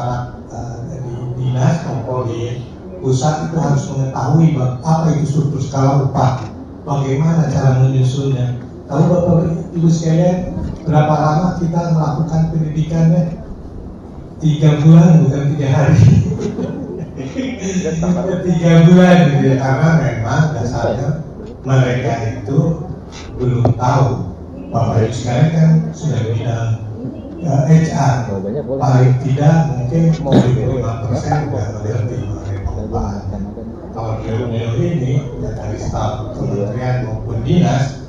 aparat dari dinas maupun di pusat itu harus mengetahui apa itu struktur skala upah, bagaimana cara menyusunnya. Tahu Bapak Ibu sekalian, berapa lama kita melakukan pendidikannya? 3 bulan bukan 3 hari. 3 bulan gitu ya, karena memang dasarnya mereka itu belum tahu. Bapak Ibu sekalian kan sudah bilang HR, paling tidak mungkin 75% sudah mengerti mengenai pengupahan. Kalau beliau ini ya, dari staf kementerian maupun dinas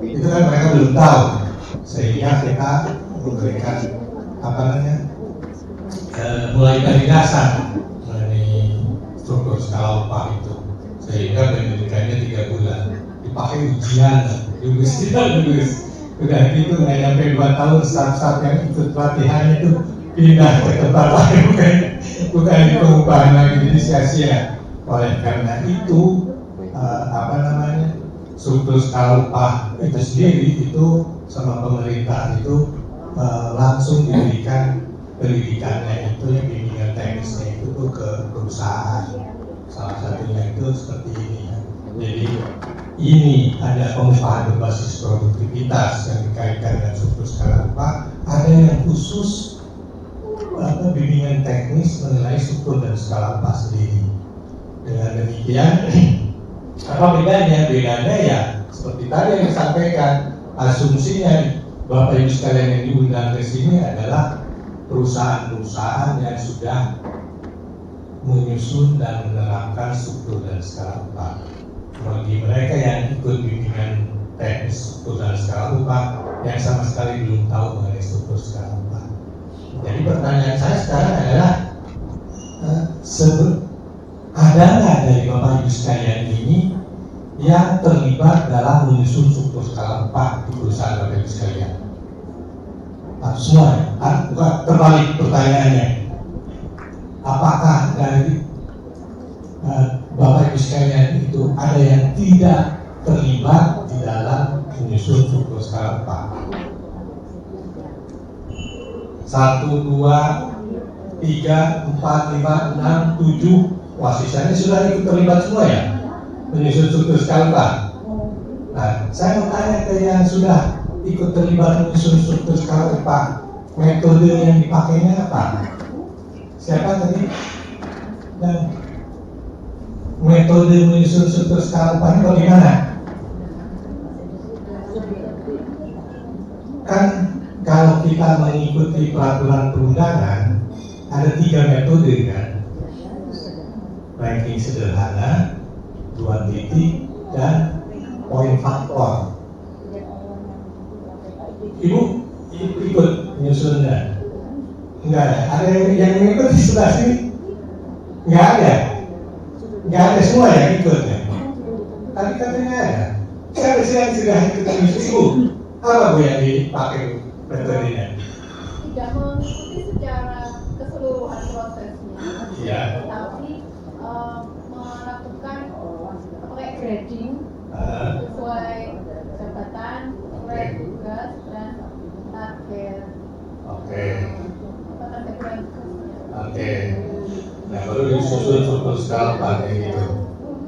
itu kan mereka belum tahu, sehingga kita memberikan mulai dari dasar mengenai struktur skala upah itu, sehingga pendidikannya 3 bulan dipakai ujian, lulus. Udah gitu nggak nyampe 2 tahun staff-staff yang ikut pelatihan itu pindah ke tempat lain, bukan di pengupahan lagi, jadi sia-sia. Oleh karena itu struktur skala upah itu sendiri itu sama pemerintah itu langsung diberikan pendidikannya itu, yang bimbingan teknisnya itu tuh ke perusahaan. Salah satunya itu seperti ini ya. Jadi ini ada pengupahan berbasis produktivitas yang dikaitkan dengan struktur skala upah, ada yang khusus bimbingan teknis mengenai struktur dan skala upah sendiri. Dengan demikian apa bedanya? Bedanya ya seperti tadi yang disampaikan, asumsinya Bapak Ibu sekalian yang diundang ke sini adalah perusahaan-perusahaan yang sudah menyusun dan menerapkan struktur dan skala upah. Bagi mereka yang ikut bimbingan teknis struktur dan skala upah yang sama sekali belum tahu mengenai struktur skala upah. Jadi pertanyaan saya sekarang adalah ada nggak dari Bapak Ibu sekalian ini yang terlibat dalam menyusun struktur skala upah di perusahaan Bapak Ibu sekalian? Atau semua ya? Bukan, terbalik pertanyaannya. Apakah dari Bapak Ibu sekalian itu ada yang tidak terlibat di dalam menyusun struktur skala upah? 1, 2, 3, 4, 5, 6, 7. Wah, sisanya sudah ikut terlibat semua ya menyusun struktur skala upah. Nah, saya mau tanya ke yang sudah ikut terlibat menyusun struktur skala upah, metode yang dipakainya apa? Siapa tadi? Dan metode menyusun struktur skala upah ini bagaimana? Kan kalau kita mengikuti peraturan perundangan ada 3 metode kan? Ranking sederhana, 2 titik, dan poin faktor. Ibu ikut menyusunnya? Enggak ada. Ada yang ikut di sebelah sini? Enggak ada. Enggak ada semua yang ikut ya. Tadi katanya ada. Siapa sih yang sudah ikut menyusun? Ibu, apa Bu yang dipakai metodenya? Tidak mengikuti secara keseluruhan prosesnya, Ya. tetapi melakukan pakai grading sesuai jabatan, sesuai tugas dan target. Oke. Oke. Nah, baru disusun struktur skala upah kayak gitu.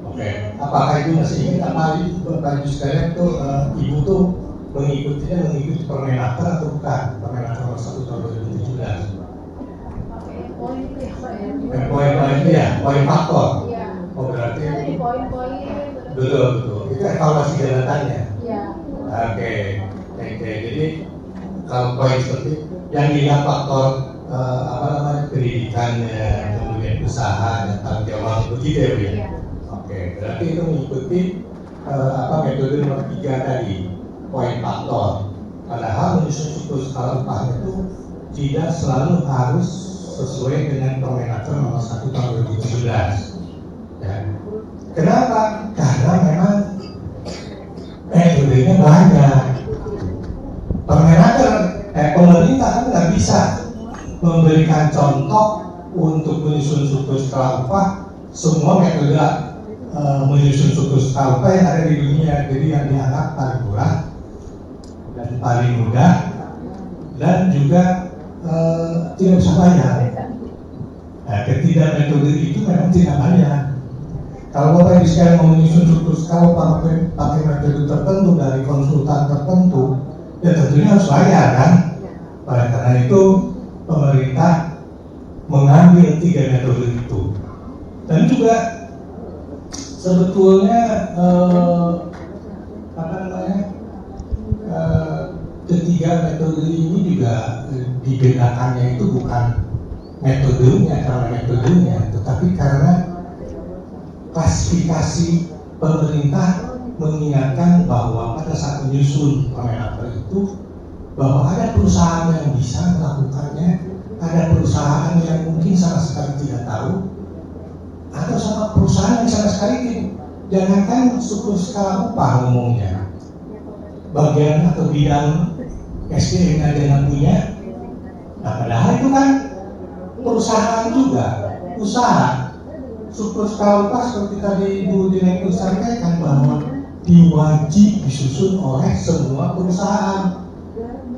Oke. Apakah Ibu masih ingat apa Bapak Ibu sekalian tuh Ibu tuh mengikuti Permenaker atau bukan? Permenaker nomor 1 tahun 2017. Poin itu ya Pak ya? Poin-poin itu ya, poin faktor. Iya. Oh berarti Jadi poin-poin betul. Itu evaluasi jabatannya. Iya. Oke. Jadi kalau poin seperti yang dilihat faktor pendidikannya, kemudian usaha dan tanggung jawab begitu ya Bu ya. Iya. Oke, berarti itu mengikuti metode nomor 3 tadi, poin faktor. Padahal menyusun struktur skala upah itu tidak selalu harus sesuai dengan Permenaker nomor 1 tahun 2017. Ya. Kenapa? Karena memang metodenya banyak. Permenaker, pemerintah kan nggak bisa memberikan contoh untuk menyusun struktur skala upah semua metode menyusun struktur skala upah yang ada di dunia. Jadi yang dianggap paling murah dan paling mudah dan juga tidak usah bayar. tiga metode itu memang tidak banyak. Kalau Bapak Ibu sekalian mau menyusun struktur skala pakai metode tertentu dari konsultan tertentu, ya tentunya harus bayar kan. Oleh karena itu pemerintah mengambil tiga metode itu. Dan juga sebetulnya ketiga metode ini juga dibedakannya itu bukan metodenya, tetapi karena klasifikasi pemerintah mengingatkan bahwa pada saat menyusun Permenaker itu bahwa ada perusahaan yang bisa melakukannya, ada perusahaan yang mungkin sama sekali tidak tahu, atau sama perusahaan yang sama sekali jangankan struktur skala upah ngomongnya, bagian atau bidang SDM aja yang punya. Nah padahal itu kan perusahaan juga, usaha. Struktur skala upah seperti tadi Ibu Direktur sampaikan bahwa diwajib disusun oleh semua perusahaan,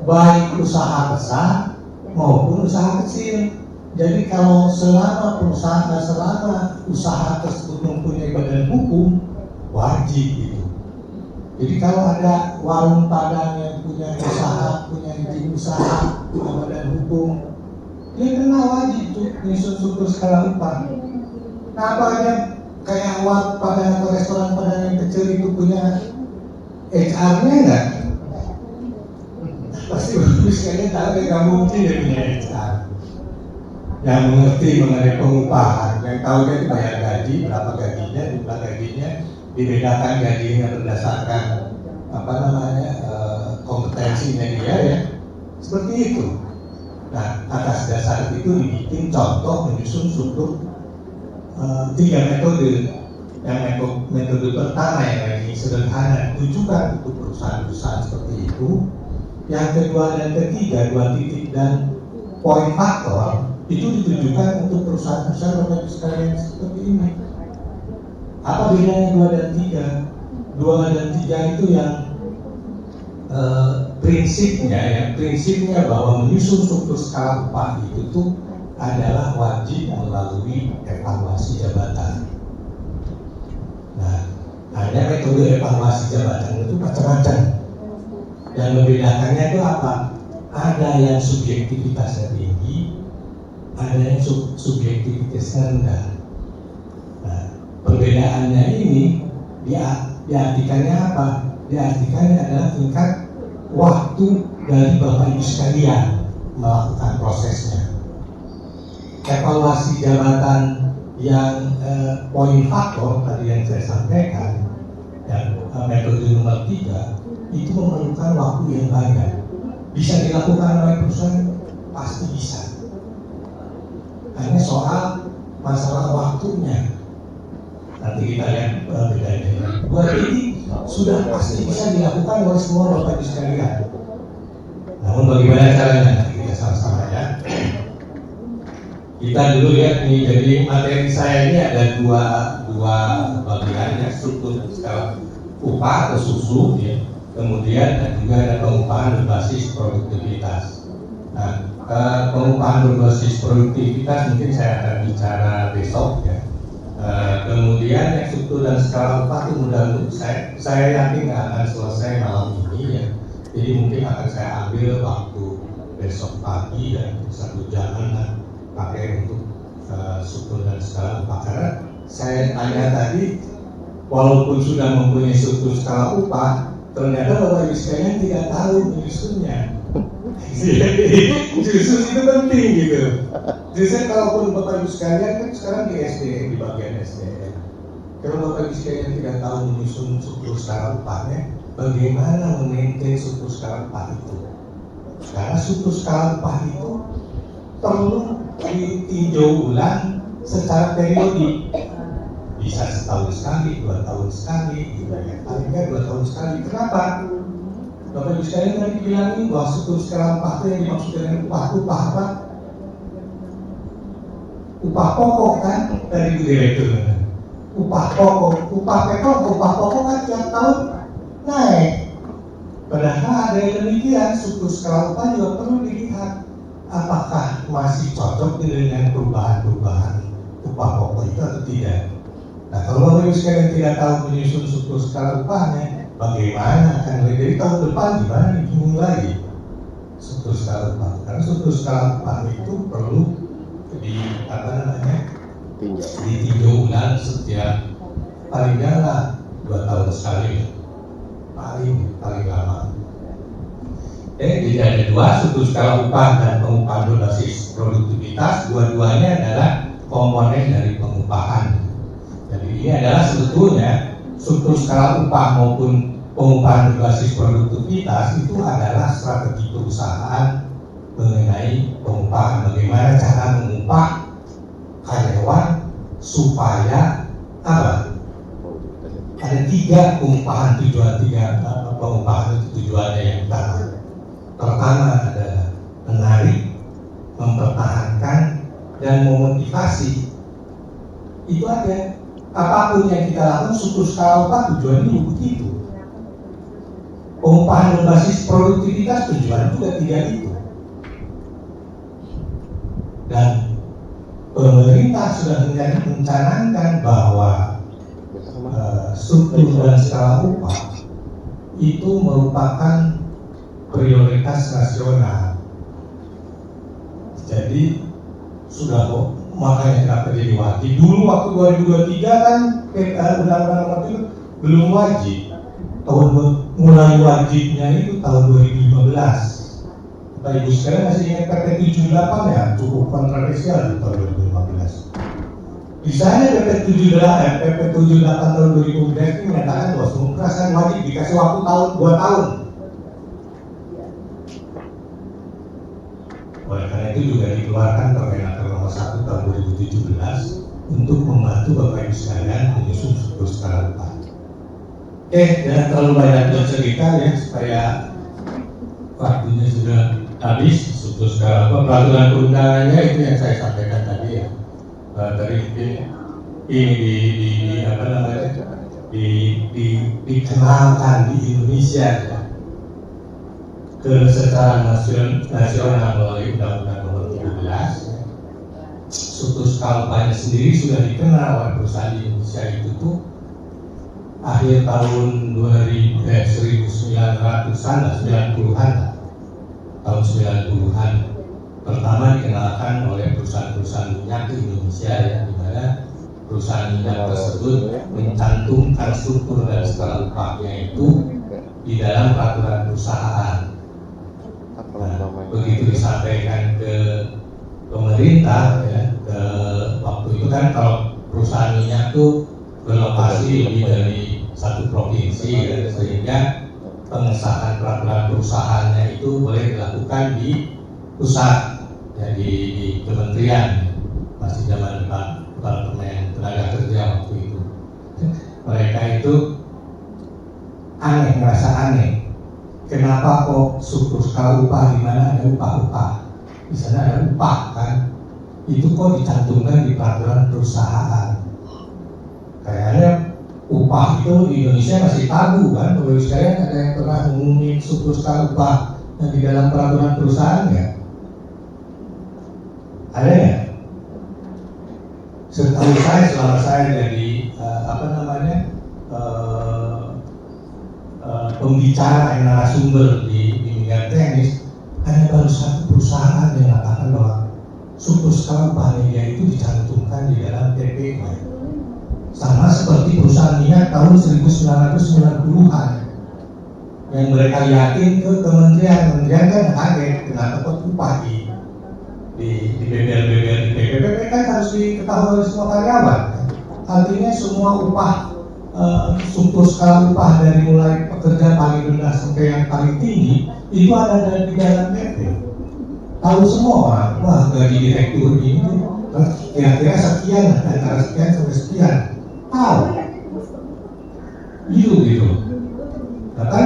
baik usaha besar maupun usaha kecil. Jadi kalau selama usaha tersebut mempunyai badan hukum, wajib itu. Jadi kalau ada warung Padang yang punya usaha, punya izin usaha, punya badan hukum, dia kena wajib tuh menyusun struktur skala upah. Nah apalagi kayak Padang atau restoran Padang yang kecil itu punya HR-nya enggak? Pasti bagus kayaknya tahu ya, nggak mungkin dia punya HR yang mengerti mengenai pengupahan, yang tahu dia dibayar gaji, berapa gajinya, jumlah gajinya, dibedakan gajinya berdasarkan kompetensinya dia ya, seperti itu. Nah atas dasar itu dibikin contoh menyusun struktur tiga metode. Yang metode pertama yang ini sederhana ditujukan untuk perusahaan-perusahaan seperti itu. Yang kedua dan ketiga, dua titik dan poin faktor itu ditujukan untuk perusahaan-perusahaan Bapak sekalian seperti ini. Apa bedanya 2 dan 3? 2 dan 3 itu yang prinsipnya bahwa menyusun struktur skala upah itu tuh adalah wajib melalui evaluasi jabatan. Nah, hanya metode evaluasi jabatan itu macam-macam. Yang membedakannya itu apa? Ada yang subjektivitasnya tinggi, ada yang subjektivitasnya rendah. Nah, perbedaannya ini diartikannya apa? Diartikannya adalah tingkat waktu dari Bapak Ibu sekalian melakukan prosesnya. Evaluasi jabatan yang poin faktor tadi yang saya sampaikan, yang metode nomor 3 itu memerlukan waktu yang banyak. Bisa dilakukan oleh perusahaan? Pasti bisa. Hanya soal masalah waktunya. Nanti kita lihat bedanya. 2 titik sudah pasti bisa dilakukan oleh semua Bapak Ibu sekalian. Namun bagaimana caranya? Nanti kita sama-sama ya. Kita dulu lihat nih, jadi materi saya ini ada dua bagian ya, struktur skala upah atau SUSU ya. Kemudian juga ada pengupahan berbasis produktivitas. Nah, pengupahan berbasis produktivitas mungkin saya akan bicara besok ya. Kemudian yang struktur dan skala upah itu mudah-mudahan saya yakin nggak akan selesai malam ini ya. Jadi mungkin akan saya ambil waktu besok pagi dan 1 jam pakai untuk struktur dan skala upah. Karena saya tanya tadi, walaupun sudah mempunyai struktur skala upah, ternyata Bapak Ibu sekalian tidak tahu menyusunnya. Justru itu penting gitu. Justru kalaupun Bapak Ibu sekalian kan sekarang di SDM, di bagian SDM. Kalau Bapak Ibu sekalian tidak tahu menyusun struktur skala upahnya, bagaimana memaintain struktur skala upah itu? Karena struktur skala upah itu perlu ditinjau ulang secara periodik. Bisa setahun sekali, 2 tahun sekali, gitu ya. Paling nggak 2 tahun sekali. Kenapa? Bapak Ibu sekalian tadi bilangin bahwa struktur skala upah itu yang dimaksud dengan upah apa? Upah pokok kan dari Ibu Direktur. Upah pokok kan tiap tahun naik. Padahal ada yang demikian, struktur skala upah juga perlu dilihat apakah masih cocok dengan perubahan-perubahan upah pokok itu atau tidak. Nah, kalau Bapak Ibu sekalian tidak tahu menyusun struktur skala upahnya, bagaimana akan dari tahun depan gimana nih, bingung lagi struktur skala upah. Karena struktur skala upah itu perlu ditinjau ulang setiap paling dalam 2 tahun sekali, paling lama. Jadi ada 2 struktur skala upah dan pengupahan berbasis produktivitas, dua-duanya adalah komponen dari pengupahan. Jadi ini adalah sebetulnya struktur skala upah maupun pengupahan berbasis produktivitas itu adalah strategi perusahaan mengenai pengupahan, bagaimana cara mengupah karyawan supaya apa? Ada 3 pengupahan tujuan, 3 pengupahan itu tujuannya yang utama. Pertama adalah menarik, mempertahankan, dan memotivasi. Itu aja. Apapun yang kita lakukan struktur skala upah tujuannya begitu. Pengupahan berbasis produktivitas tujuan juga tidak itu. Dan pemerintah sudah mencanangkan bahwa struktur dan skala upah itu merupakan prioritas nasional. Jadi sudah makanya kenapa jadi wajib. Dulu waktu 2023 kan undang-undang nomor itu belum wajib. Mulai wajibnya itu tahun 2015. Bapak Ibu sekalian masih ingat PP 78 ya, cukup kontroversial di tahun 2015. Di sana PP 78 tahun 2015 ini menyatakan bahwa semua perasaan wajib dikasih waktu 2 tahun. Oleh karena itu juga dikeluarkan Permenaker nomor 1 tahun 2017 untuk membantu Bapak Ibu sekalian menyusun struktur skala upah. Jangan terlalu banyak bercerita ya, supaya waktunya sudah habis. Struktur skala upah, peraturan perundangannya itu yang saya sampaikan tadi ya. Tadi ini dikenalkan di Indonesia ya, secara nasional melalui Undang-Undang Nomor 17. Struktur skala upahnya sendiri sudah dikenal oleh perusahaan di Indonesia itu tuh akhir tahun 1900-an, 90-an, tahun 90-an. Pertama dikenalkan oleh perusahaan-perusahaan minyak di Indonesia ya, di mana perusahaan minyak tersebut mencantumkan struktur dan skala upahnya itu di dalam peraturan perusahaan. Nah, begitu disampaikan ke pemerintah ya, waktu itu kan kalau perusahaan minyak itu berlokasi lebih dari 1 provinsi ya, sehingga pengesahan peraturan perusahaannya itu boleh dilakukan di pusat ya, di kementerian, masih zaman Departemen Tenaga Kerja waktu itu. Mereka itu merasa aneh. Kenapa kok struktur skala upah di mana ada upah-upah? Di sana ada upah kan? Itu kok dicantumkan di peraturan perusahaan? Kayaknya upah itu di Indonesia masih tabu kan? Bapak Ibu sekalian, ada yang pernah ngomongin struktur skala upah yang di dalam peraturan perusahaan nggak? Ada ya? Setahu saya, selama saya jadi pembicara yang narasumber di bidang teknis, hanya baru 1 perusahaan yang mengatakan bahwa struktur skala upah media itu dicantumkan di dalam PP. Sama seperti perusahaan minyak tahun 1990-an yang mereka yakin ke kementerian kan kaget kenapa kok upah di BBL di PPP kan harus diketahui oleh semua karyawan. Artinya semua upah struktur skala upah dari mulai pekerja paling rendah sampai yang paling tinggi itu ada di dalam PP. Tahu semua orang, wah gaji direktur ini kira-kira sekian, antara sekian sampai sekian. Tahu, gitu. Nah, kan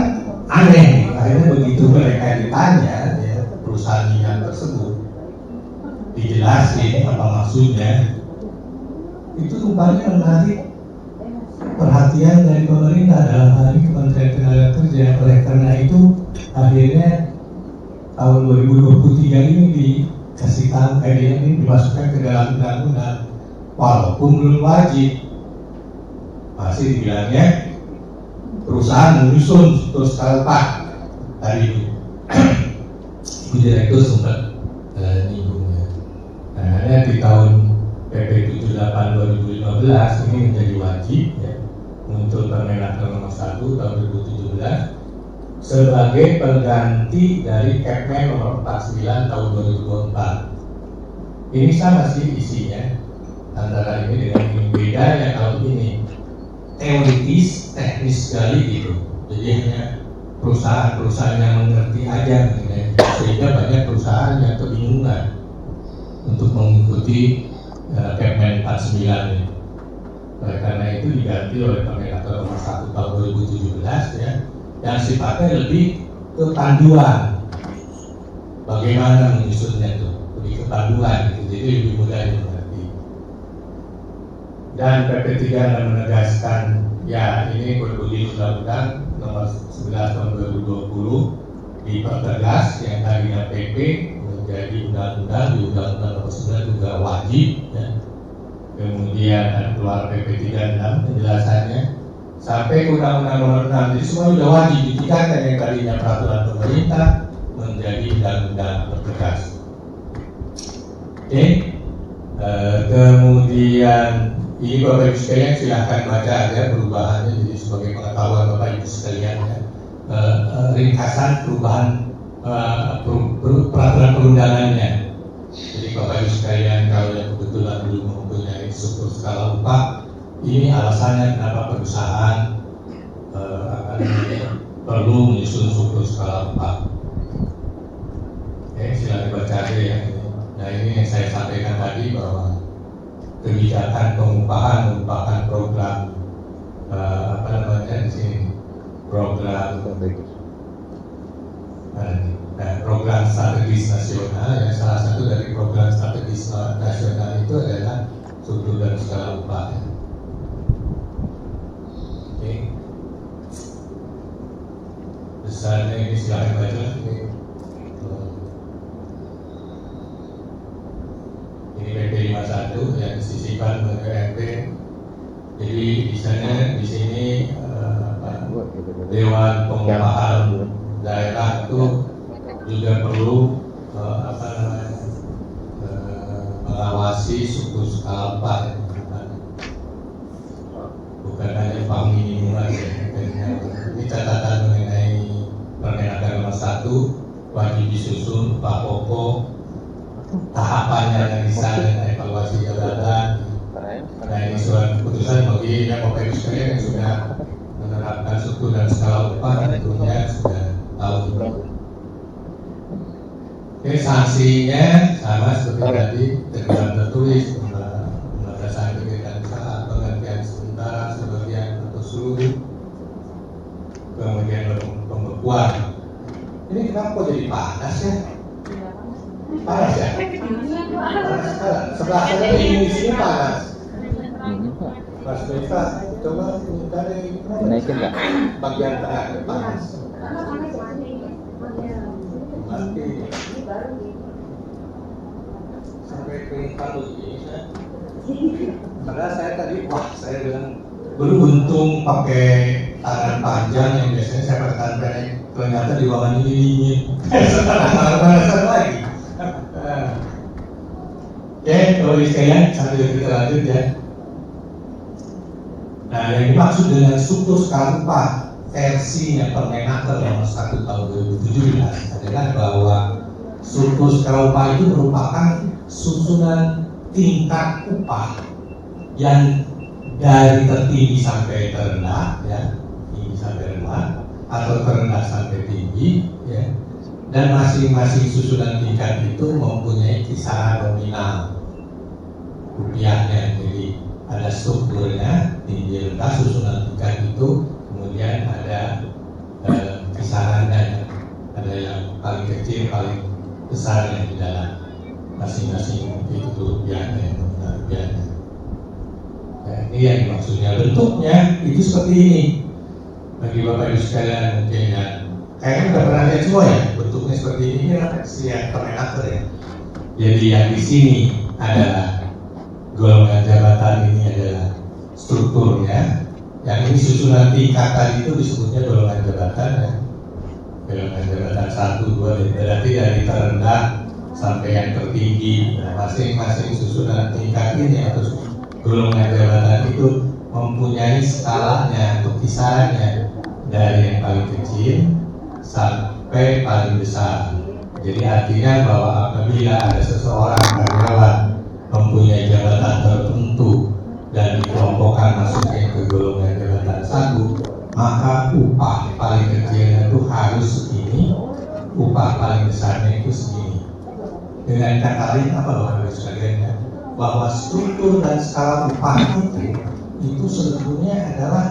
aneh, akhirnya begitu mereka ditanya ya, perusahaan minyak tersebut dijelasin apa maksudnya, itu rupanya menarik perhatian dari pemerintah, dalam hal ini Kementerian Tenaga Kerja. Oleh karena itu akhirnya tahun 2023 ini dikasih tahu, ini dimasukkan ke dalam undang-undang walaupun belum wajib. Masih dibilangnya perusahaan menyusun struktur skala upah tadi itu. Ibu Direktur sempat nyinggungnya. Nah, ada di tahun PP 78 2015 ini menjadi wajib ya, muncul Permenaker nomor 1 tahun 2017 sebagai pengganti dari Kepmen nomor 49 tahun 2024. Ini sama sih isinya antara ini dengan ini, bedanya kalau ini teoritis, teknis sekali gitu. Jadi hanya perusahaan-perusahaan yang mengerti aja mengenai itu, sehingga banyak perusahaan yang kebingungan untuk mengikuti Kepmen 49 ini. Oleh karena itu diganti oleh Permenaker nomor 1 tahun 2017 ya, yang sifatnya lebih ke panduan bagaimana menyusunnya itu, lebih ke panduan gitu, jadi lebih mudah dimengerti. Dan PP 3 menegaskan ya ini berbunyi Undang-Undang nomor 11 tahun 2020 dipertegas yang tadinya PP menjadi undang-undang, di Undang-Undang nomor 9 juga wajib ya. Kemudian keluar PP 36 penjelasannya sampai ke Undang-Undang nomor 6, jadi semua sudah wajib ditingkatkan yang tadinya peraturan pemerintah menjadi undang-undang bertegas. Oke. Kemudian ini Bapak Ibu sekalian silahkan baca ya perubahannya, jadi sebagai pengetahuan Bapak Ibu sekalian ya. Ringkasan perubahan peraturan perundangannya. Jadi Bapak Ibu sekalian kalau yang kebetulan belum mempunyai struktur skala upah, ini alasannya kenapa perusahaan perlu menyusun struktur skala upah. Oke, silakan baca aja ya. Nah ini yang saya sampaikan tadi bahwa kebijakan pengupahan merupakan program di sini program program strategis nasional. Ya, salah satu dari program strategis nasional itu adalah struktur dan skala upah. Ya. Oke. Besarnya ini silakan baca ini PP 51 yang disisihkan ke MP. Jadi di sini Dewan Pengupahan Daerah itu juga perlu mengawasi struktur skala upah ya. Bukan hanya upah minimum saja. Ini catatan mengenai Permenaker nomor 1 wajib disusun upah pokok, tahapannya yang bisa dan evaluasi jabatan. Nah ini surat keputusan bagi yang Bapak Ibu sekalian yang sudah menerapkan struktur dan skala upah tentunya sudah tahu. Oke, sanksinya sama seperti tadi, teguran tertulis, pembatasan kegiatan usaha, penghentian sementara sebagian atau seluruh, kemudian pembekuan. Ini kenapa jadi panas ya? Panas ya? Panas. Sebelah sana di sini panas. Mas Mika, coba minta naikin nggak? Bagian tengah panas. Mati. Sampai kelingkar begini ya. Padahal saya tadi, saya bilang beruntung pakai tangan panjang yang biasanya saya pakai tangan pendek. Ternyata di ruangan ini dingin. Panasan lagi. Oke, kalau sekalian sambil kita lanjut ya. Nah, yang dimaksud dengan struktur skala upah versinya Permenaker nomor 1 tahun 2017 adalah bahwa struktur skala upah itu merupakan susunan tingkat upah yang dari tertinggi sampai terendah, ya, tinggi sampai rendah, atau terendah sampai tinggi, ya. Dan masing-masing susunan tingkat itu mempunyai kisaran nominal rupiahnya. Jadi ada strukturnya, tinggi rendah susunan tingkat itu, kemudian ada kisarannya, ada yang paling kecil, paling besar yang di dalam masing-masing itu rupiahnya, nominal rupiahnya. Nah, ini yang maksudnya bentuknya itu seperti ini. Bagi Bapak Ibu sekalian mungkin ya, kayaknya udah pernah lihat semua ya, bentuknya seperti ini lihat Permenaker ya. Jadi yang di sini adalah golongan jabatan depan ini adalah strukturnya. Yang ini susunan tingkatan itu disebutnya golongan jabatan ya. Golongan jabatan 1, 2, berarti dari terendah sampai yang tertinggi. Nah, masing-masing susunan tingkat ini atau golongan jabatan itu mempunyai skalanya atau kisarannya dari yang paling kecil sampai paling besar. Jadi artinya bahwa apabila ada seseorang karyawan mempunyai jabatan tertentu dan dikelompokkan masuknya ke golongan jabatan 1, maka upah paling kecilnya itu harus segini, upah paling besarnya itu segini. Dengan kata lain apa Bapak sekalian ya? Bahwa struktur dan skala upah itu sebetulnya adalah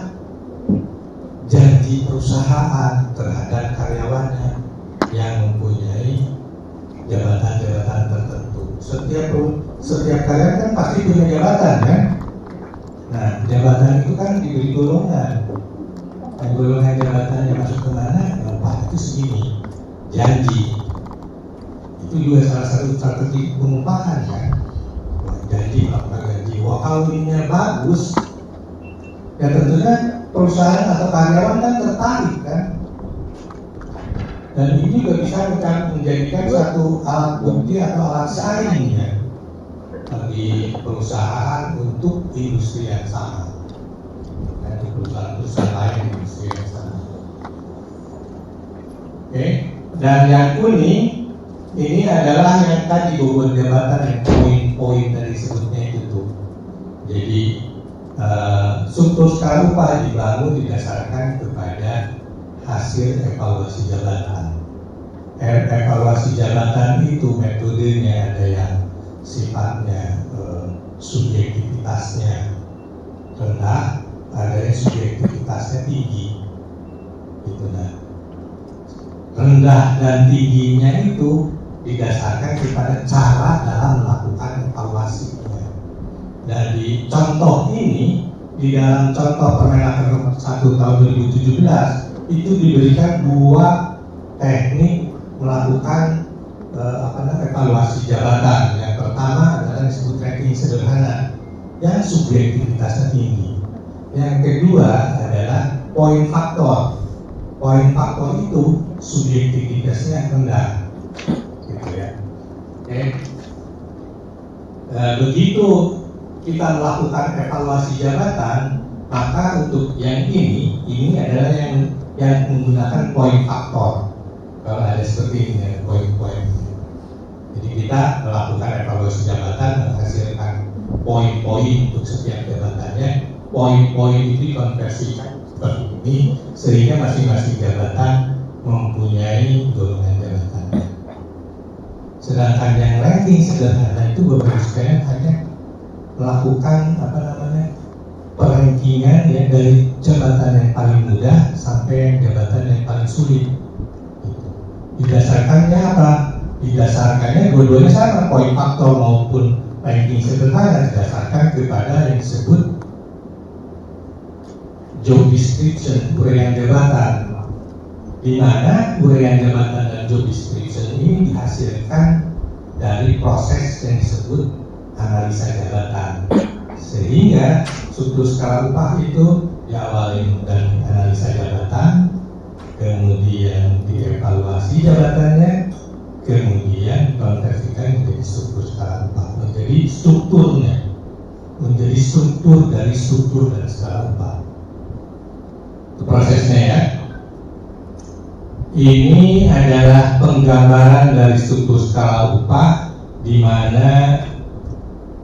janji perusahaan terhadap karyawannya yang mempunyai jabatan-jabatan tertentu. Setiap karyawan kan pasti punya jabatan kan? Nah, jabatan itu kan diberi golongan. Dan golongan jabatan yang masuk ke mana? Upah itu segini. Janji. Itu juga salah satu strategi pengupahan kan? Janji, melakukan janji. Wah, kalau ininya bagus, ya tentunya perusahaan atau karyawan kan tertarik kan? Dan ini juga bisa menjadikan satu alat bukti atau alat saing ya bagi perusahaan untuk industri yang sama. Dan di perusahaan lain di industri yang sama. Oke. Dan yang unik ini adalah yang tadi bobot jabatan yang poin-poin tadi sebutnya itu tuh. Jadi struktur skala upah dibangun didasarkan kepada hasil evaluasi jabatan. Evaluasi jabatan itu metodenya ada yang sifatnya subjektivitasnya rendah, ada yang subjektivitasnya tinggi. Gitu nah. Rendah dan tingginya itu didasarkan kepada cara dalam melakukan evaluasinya. Dan di contoh ini, di dalam contoh Permenaker nomor 1 tahun 2017 itu diberikan 2 teknik melakukan evaluasi jabatan. Yang pertama adalah disebut ranking sederhana yang subjektivitasnya tinggi. Yang kedua adalah poin faktor. Poin faktor itu subjektivitasnya rendah, gitu ya. Oke. Begitu kita melakukan evaluasi jabatan, maka untuk yang ini adalah yang menggunakan poin faktor. Kalau ada seperti ini ya, poin-poin. Jadi kita melakukan evaluasi jabatan menghasilkan poin-poin untuk setiap jabatannya. Poin-poin itu dikonversikan seperti ini sehingga masing-masing jabatan mempunyai golongan jabatannya. Sedangkan yang ranking sederhana itu Bapak sekalian hanya melakukan perankingan ya dari jabatan yang paling mudah sampai jabatan yang paling sulit. Didasarkannya apa? Didasarkannya dua-duanya sama, poin faktor maupun ranking sederhana didasarkan kepada yang disebut job description, uraian jabatan, di mana uraian jabatan dan job description ini dihasilkan dari proses yang disebut analisa jabatan. Sehingga struktur skala upah itu diawali dari analisa jabatan, kemudian dievaluasi jabatannya, kemudian dikonversikan menjadi struktur skala upah, menjadi struktur dari struktur dan skala upah. Itu prosesnya ya. Ini adalah penggambaran dari struktur skala upah, di mana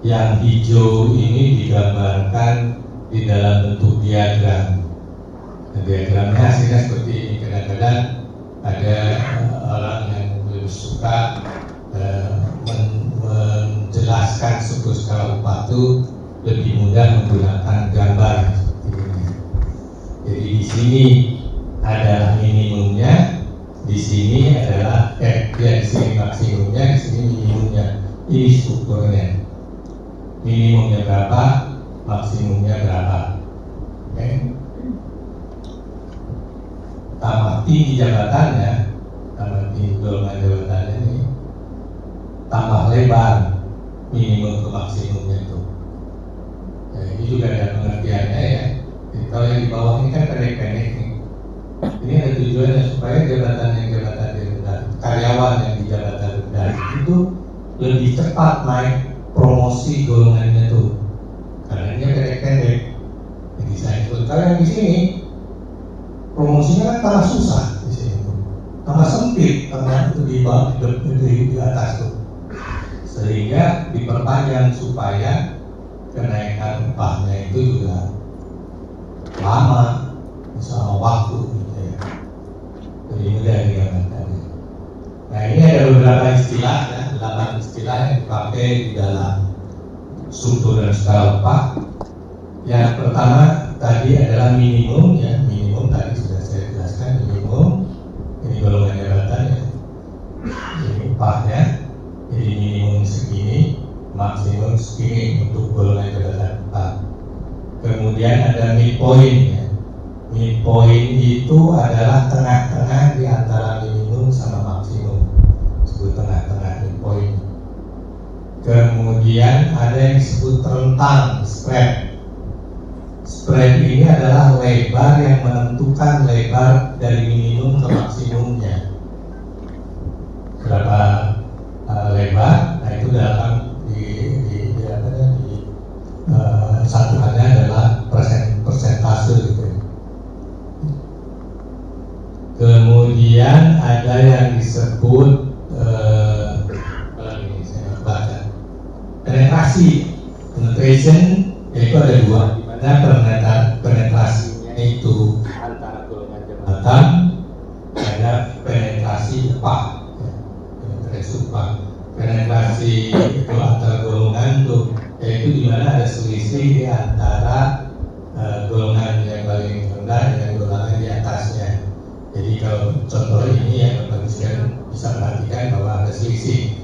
yang hijau ini digambarkan di dalam bentuk diagram. Nah, diagramnya hasilnya seperti ini. Kadang-kadang ada orang yang lebih suka menjelaskan struktur skala upah itu lebih mudah menggunakan gambar seperti ini. Jadi di sini adalah minimumnya, di sini adalah di sini maksimumnya, di sini minimumnya. Ini strukturnya. Minimumnya berapa, maksimumnya berapa. Oke. Tambah tinggi jabatannya, tambah tinggi golongan jabatannya ini, tambah lebar minimum ke maksimumnya itu. Ya. jabatan rendah, karyawan yang di jabatan rendah itu lebih cepat naik promosi golongannya tuh, karena dia pendek-pendek. Jadi saya ikut kalian di sini promosinya kan tambah susah di sini tuh, tambah sempit karena itu di bawah di atas tuh, sehingga diperpanjang supaya kenaikan upahnya itu juga lama, sama waktu gitu ya. Jadi mudah diamankan. Nah ini ada beberapa istilah ya, 8 istilah yang dipakai di dalam struktur dan skala upah. Yang pertama tadi adalah minimum ya, minimum tadi sudah saya jelaskan, minimum ini golongan jabatan ya, ini upahnya, jadi minimum segini, maksimum segini untuk golongan jabatan upah. Kemudian ada midpoint ya. Midpoint itu adalah tengah-tengah di antara minimum sama maksimum, disebut tengah-tengah midpoint. Kemudian ada yang disebut rentang, spread. Spread ini adalah lebar yang menentukan lebar dari minimum ke maksimumnya. Berapa lebar? Nah itu dalam satuannya adalah persentase gitu. Kemudian ada yang disebut penetrasi, penetration, yaitu ada dua, di mana penetrasinya itu antara golongan jabatan, ada penetrasi upah, penetrasi upah. Penetrasi itu antara golongan tuh, yaitu di mana ada selisih di antara golongan yang paling rendah dengan golongan di atasnya. Jadi kalau contoh ini ya Bapak sekalian bisa perhatikan bahwa ada selisih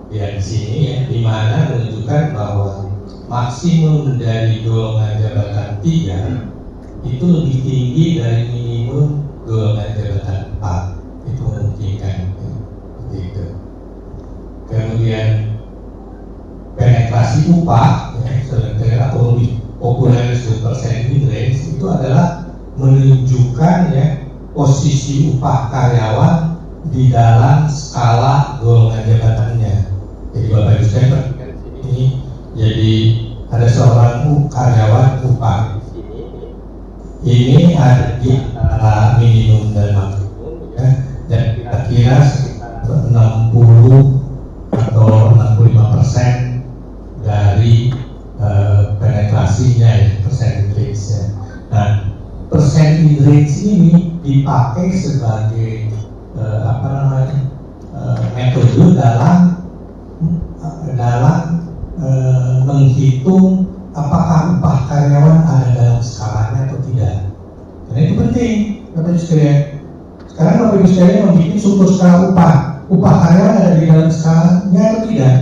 di sini ya, di mana menunjukkan bahwa maksimum dari golongan jabatan 3 itu lebih tinggi dari minimum golongan jabatan 4. Itu memungkinkan ya, seperti itu. Kemudian penetrasi upah ya, sebenarnya atau lebih populer disebut percentage range, itu adalah menunjukkan ya posisi upah karyawan di dalam skala golongan jabatannya. Jadi Bapak Ibu sekalian perhatikan di sini, jadi ada seorang karyawan upah di sini, ini ada di antara minimum dan maksimum ya, dan kira-kira sekitar 60 atau 65% dari penetrasinya ya, percentage ya. Nah, percentage range ini dipakai sebagai metode dalam menghitung apakah upah karyawan ada dalam skalanya atau tidak. Karena itu penting, Bapak Ibu sekalian. Sekarang Bapak Ibu sekalian membuat struktur skala upah karyawan ada di dalam skalanya atau tidak?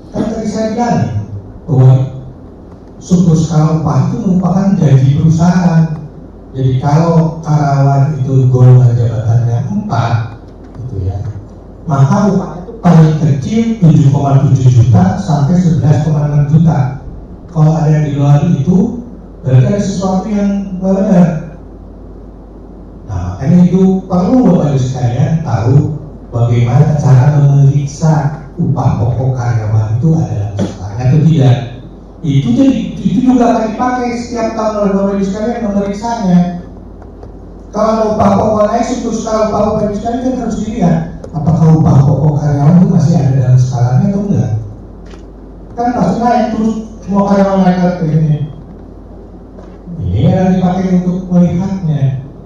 Kan tadi saya bilang nih, bahwa struktur skala upah itu merupakan gaji perusahaan. Jadi kalau karyawan itu golongan jabatannya 4 gitu ya, maka upahnya itu paling kecil 7,7 juta sampai 11,6 juta. Kalau ada yang di luar itu berarti ada sesuatu yang benar. Nah, makanya itu perlu Bapak Ibu sekalian tahu bagaimana cara memeriksa upah pokok karyawan itu ada atau tidak. Itu juga akan dipakai setiap tahun oleh Bapak Ibu sekalian memeriksanya. Kalau upah pokok naik, struktur skala upah Bapak Ibu sekalian kan harus dilihat apakah upah pokok karyawan itu masih ada dalam skalanya atau enggak. Kan pasti naik terus semua karyawan naik ke ini. Ini yang dipakai untuk melihatnya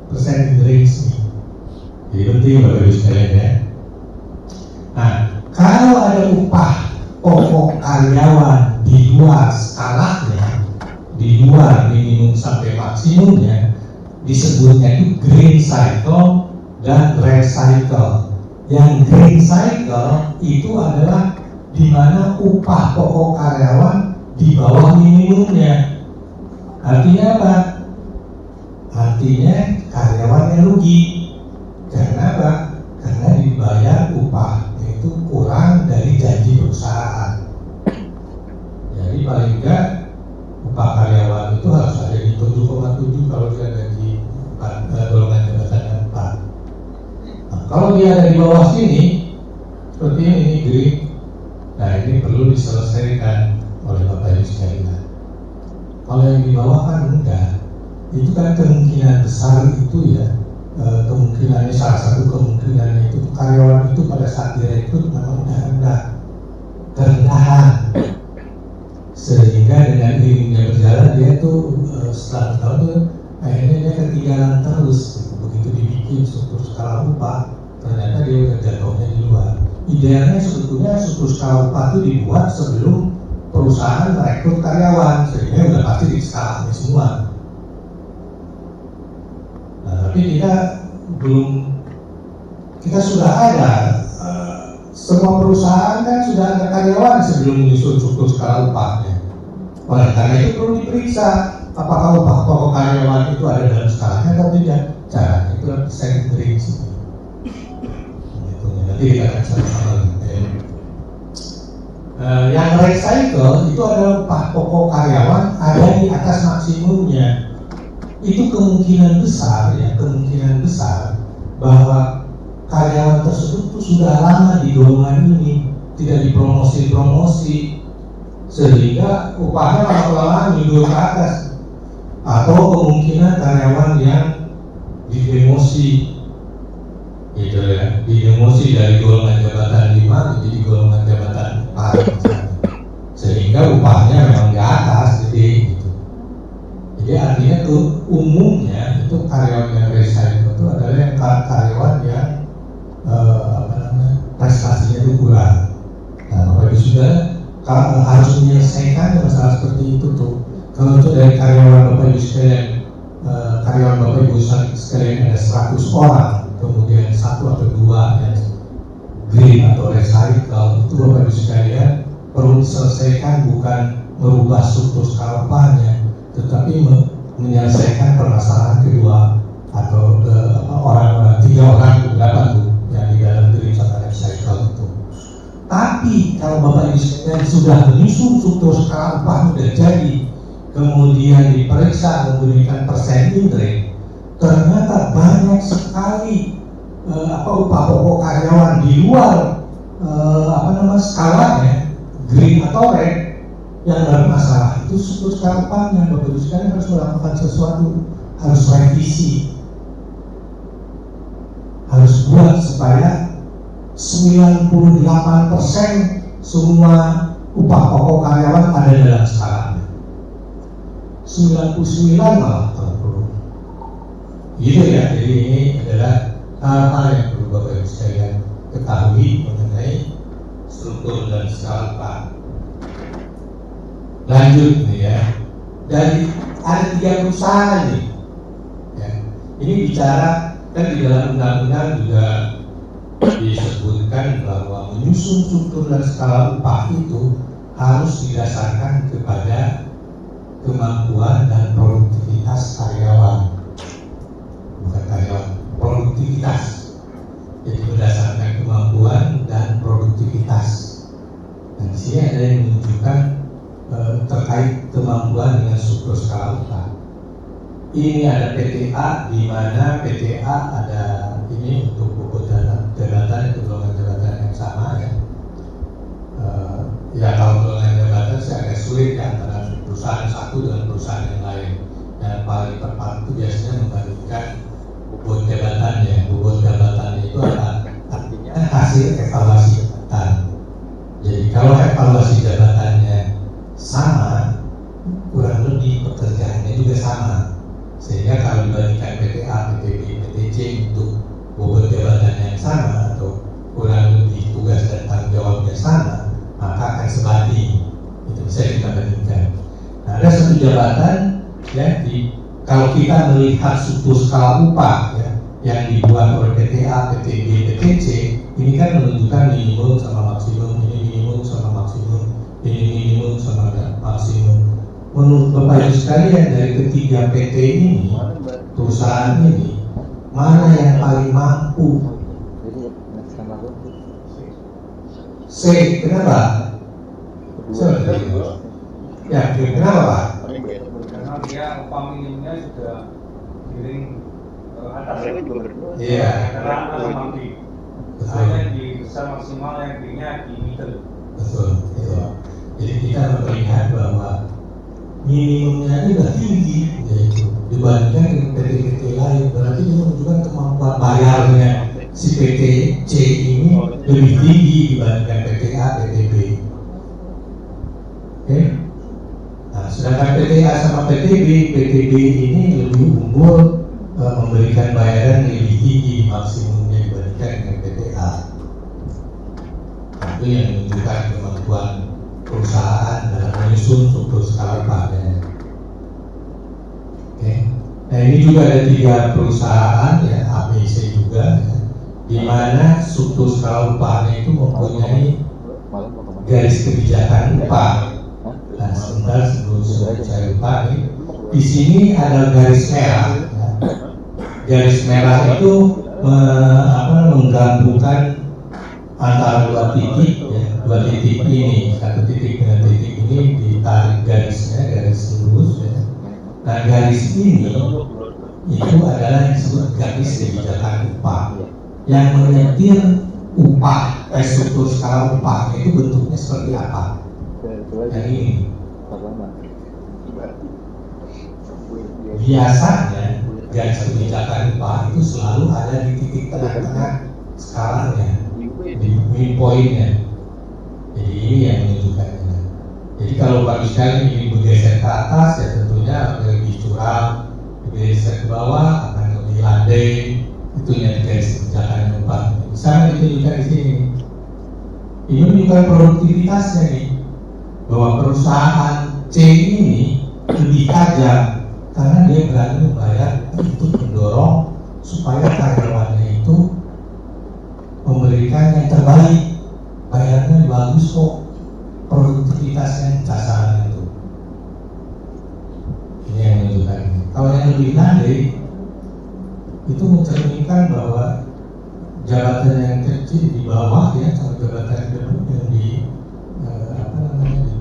percentage range ini. Jadi penting Bapak Ibu sekalian ya. Nah, kalau ada upah pokok karyawan di luar skalanya, di luar minimum sampai maksimumnya, disebutnya itu green cycle dan red cycle. Yang green cycle itu adalah di mana upah pokok karyawan di bawah minimumnya. Artinya apa? Artinya karyawannya rugi. Karena apa? Karena dibayar upahnya itu kurang dari janji perusahaan. Jadi paling enggak upah karyawan itu harus ada di 7,7 kalau dia gaji golongan jabatan 4. Nah, kalau dia ada di bawah sini, seperti ini green, nah ini perlu diselesaikan oleh Bapak Ibu sekalian. Kalau yang di bawah kan enggak, itu kan kemungkinan besar itu ya, kemungkinannya salah satu kemungkinannya itu karyawan itu pada saat direkrut memang udah kerendahan, sehingga dengan ilmunya berjalan dia tuh setelah tahun tuh akhirnya dia ketinggalan terus. Begitu dibikin struktur skala upah, ternyata dia udah jatuhnya di luar. Idealnya sebetulnya struktur skala upah itu dibuat sebelum perusahaan merekrut karyawan, sehingga udah pasti di skala semua. Nah, tapi kita sudah ada, semua perusahaan kan sudah ada karyawan sebelum menyusun struktur skala upahnya. Oleh karena itu perlu diperiksa apakah upah pokok karyawan itu ada dalam skalanya atau tidak. Caranya itu saya beri sini. Nanti kita akan sama-sama lihat. Yang recycle itu adalah upah pokok karyawan ada di atas maksimumnya. Itu kemungkinan besar bahwa karyawan tersebut itu sudah lama di golongan ini, tidak dipromosi, sehingga upahnya lama-lama mundur ke atas. Atau kemungkinan karyawan yang didemosi, gitu ya, didemosi dari golongan jabatan 5 menjadi golongan jabatan 4, sehingga upahnya memang di atas, gitu. Jadi artinya tuh umumnya itu karyawan yang resign itu adalah yang karyawan yang prestasinya itu kurang. Nah, Bapak Ibu sudah harus menyelesaikan masalah seperti itu tuh. Kalau itu dari karyawan Bapak Ibu sekalian, karyawan Bapak Ibu sekalian ada 100 orang, kemudian 1 atau 2 yang green atau recycle, itu Bapak Ibu sekalian perlu diselesaikan, bukan merubah struktur skala upahnya, tetapi menyelesaikan permasalahan kedua atau orang 3 orang berapa tuh yang di dalam green sama recycle itu. Tapi kalau Bapak Ibu sekalian sudah menyusun struktur skala upah sudah jadi, kemudian diperiksa memberikan percentage rate, ternyata banyak sekali upah pokok karyawan di luar skalanya green atau red yang bermasalah. Itu struktur skala upahnya. Bapak Ibu sekalian harus melakukan sesuatu, harus revisi, harus buat supaya 98% semua upah pokok karyawan ada dalam skalanya. 99 malah perlu. Gitu ya. Jadi ini adalah hal-hal yang perlu Bapak Ibu sekalian ketahui mengenai struktur dan skala upah. Lanjut nih ya. Dari ada 3 perusahaan nih. Ya. Ini bicara kan di dalam undang-undang juga disebutkan bahwa menyusun struktur dan skala upah itu harus didasarkan kepada kemampuan dan produktivitas karyawan, bukan karyawan, produktivitas. Jadi berdasarkan kemampuan dan produktivitas. Dan di sini ada yang menunjukkan terkait kemampuan dengan struktur skala upah. Ini ada PTA, di mana PTA ada ini untuk bobot jabatan itu golongan jabatan yang sama ya. Ya kalau golongan jabatan sih agak sulit ya antara perusahaan satu dengan perusahaan yang lain. Yang paling tepat itu biasanya membandingkan bobot jabatannya. Bobot jabatannya itu artinya hasil evaluasi jabatan. Jadi kalau evaluasi jabatannya sama, kurang lebih pekerjaannya juga sama. Sehingga kalau dibandingkan PTA, PTB, PTC untuk bobot jabatan yang sama atau kurang lebih tugas dan tanggung jawabnya sama, maka akan sebanding. Itu bisa kita bandingkan. Nah, ada satu jabatan ya, kalau kita melihat struktur skala upah ya, yang dibuat oleh PTA, PTB, PTC, ini kan menunjukkan minimum sama maksimum, ini minimum sama maksimum, ini minimum sama maksimum. Menurut Bapak Ibu sekalian, dari ketiga PT ini, perusahaan ini, mana yang paling mampu? C, kenapa? Ya, kenapa Pak? Karena dia upah minimumnya sudah giring ke atas. Iya. Karena mati. Hanya di besar maksimal yang tingginya di middle. Betul, betul. Jadi kita melihat bahwa minimumnya itu sudah tinggi, yaitu dibandingkan dengan PT-PT lain. Berarti itu menunjukkan kemampuan bayarnya si PT C ini lebih tinggi dibandingkan PT A, PT B. Oke? Nah, sedangkan PT A sama PT B ini lebih unggul memberikan bayaran yang lebih tinggi maksimumnya dibandingkan dengan PT A. Nah, itu yang menunjukkan kemampuan perusahaan dalam menyusun struktur skala upahnya. Oke. Nah, ini juga ada 3 perusahaan ya, ABC juga ya, di mana struktur skala upahnya itu mempunyai garis kebijakan upah. Nah, sebentar sebelum saya lupa nih, di sini ada garis merah. Ya. Garis merah itu menggabungkan antara 2 titik, ya, 2 titik ini, 1 titik dengan titik ini ditarik garisnya, garis lurus. Ya. Nah, garis ini itu adalah yang disebut garis kebijakan upah, yang menyetir upah, struktur skala upah itu bentuknya seperti apa? Yang ini. Biasanya garis kebijakan upah itu selalu ada di titik tengah-tengah skalanya, di midpointnya. Jadi ini yang menunjukkannya. Jadi kalau bagi sekali ini bergeser ke atas, ya tentunya lebih curam, bergeser ke bawah akan lebih landai. Itu yang garis kebijakan upah. Misalnya ditunjukkan di sini. Ini menunjukkan produktivitasnya nih, bahwa perusahaan C ini lebih tajam karena dia berani membayar untuk mendorong supaya karyawannya itu memberikan yang terbaik, bayarnya bagus kok, produktivitasnya sasaran itu. Ini yang menunjukkan. Kalau yang lebih landai itu mencerminkan bahwa jabatan yang kecil di bawah ya, sama jabatan yang di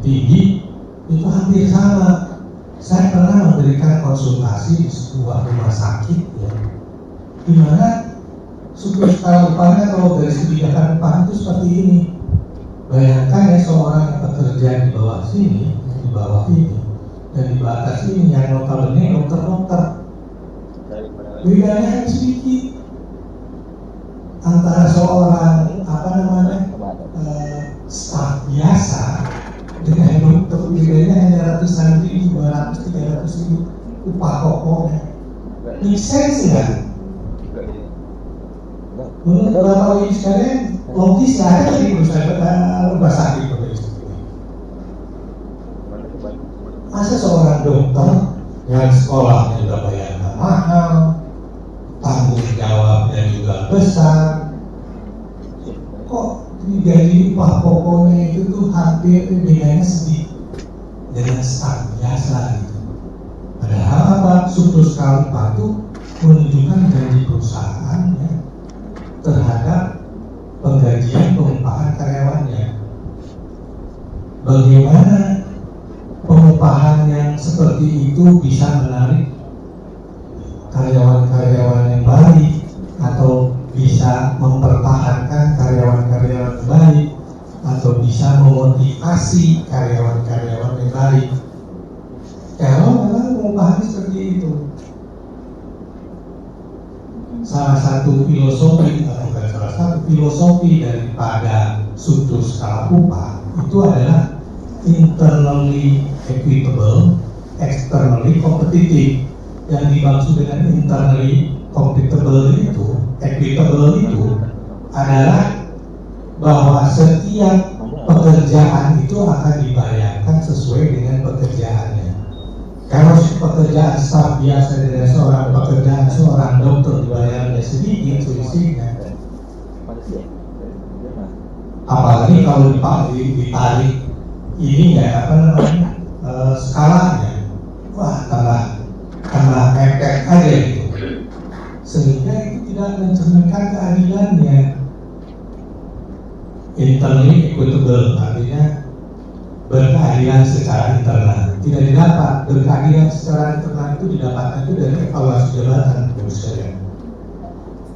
tinggi itu hampir sama. Saya pernah memberikan konsultasi di sebuah rumah sakit ya, di mana struktur skala upahnya kalau dari kebijakan upah itu seperti ini. Bayangkan ya, seorang yang bekerja di bawah sini, di bawah ini, dan di atas ini yang notabene dokter-dokter. Bedanya hanya sedikit antara seorang staf biasa dengan dokter. Bedanya hanya ratusan ribu, 200, 300 ribu upah pokoknya. Make sense nggak? Menurut Bapak Ibu sekalian, logis nggak ada di rumah sakit seperti ini? Masa seorang dokter yang sekolahnya juga bayarnya mahal, tanggung jawabnya juga besar, kok digaji upah pokoknya itu tuh hampir bedanya sedikit dengan staf biasa gitu. Padahal apa? Struktur skala upah itu menunjukkan janji perusahaan ya, terhadap penggajian pengupahan karyawannya. Bagaimana pengupahan yang seperti itu bisa menarik karyawan-karyawan yang baik atau bisa mempertahankan karyawan-karyawan yang baik atau bisa memotivasi karyawan-karyawan yang baik kalau memang pengupahan seperti itu. Salah satu filosofi, bukan salah satu filosofi daripada struktur skala upah itu adalah internally equitable, externally competitive. Yang dimaksud dengan internally competitive itu, equitable itu adalah bahwa setiap pekerjaan itu akan dibayarkan sesuai dengan pekerjaannya. Kalau pekerjaan staf biasa dengan seorang dokter dibayarnya sedikit selisihnya. Apalagi kalau ditarik ini ya skalanya, wah tambah mepet aja gitu. Sehingga itu tidak mencerminkan keadilannya. Internally equitable artinya berkeadilan secara internal. Tidak didapat berkeadilan secara internal itu didapatkan itu dari evaluasi jabatan, Bapak sekalian.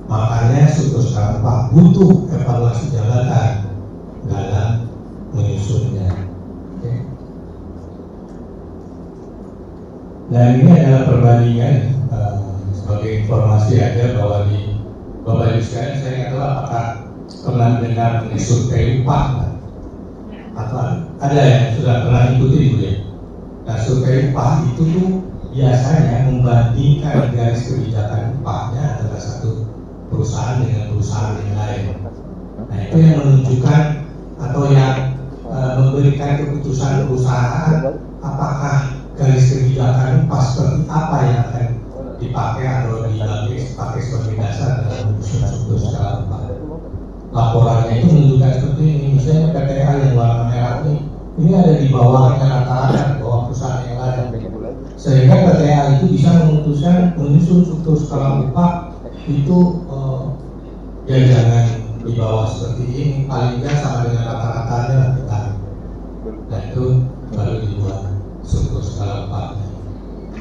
Makanya struktur skala upah butuh evaluasi jabatan dalam menyusunnya. Oke. Dan ini adalah perbandingan sebagai informasi aja bahwa di Bapak Ibu sekalian, saya nggak tahu apakah pernah dengar mengenai survei upah atau ada yang sudah pernah ikuti itu ya. Nah, survei upah itu tuh biasanya membandingkan garis kebijakan upahnya antara satu perusahaan dengan perusahaan yang lain. Nah, itu yang menunjukkan atau yang memberikan keputusan perusahaan apakah garis kebijakan upah seperti apa yang akan dipakai atau dipakai sebagai dasar dalam menyusun struktur skala upah. Laporannya itu menunjukkan seperti ini, misalnya PTA yang warna merah ini ada di bawahnya rata-rata, di bawah perusahaan yang lain. Sehingga PTA itu bisa memutuskan menyusun struktur skala upah itu ya jangan di bawah seperti ini, paling nggak sama dengan rata-ratanya lah kita. Nah itu baru dibuat struktur skala upahnya.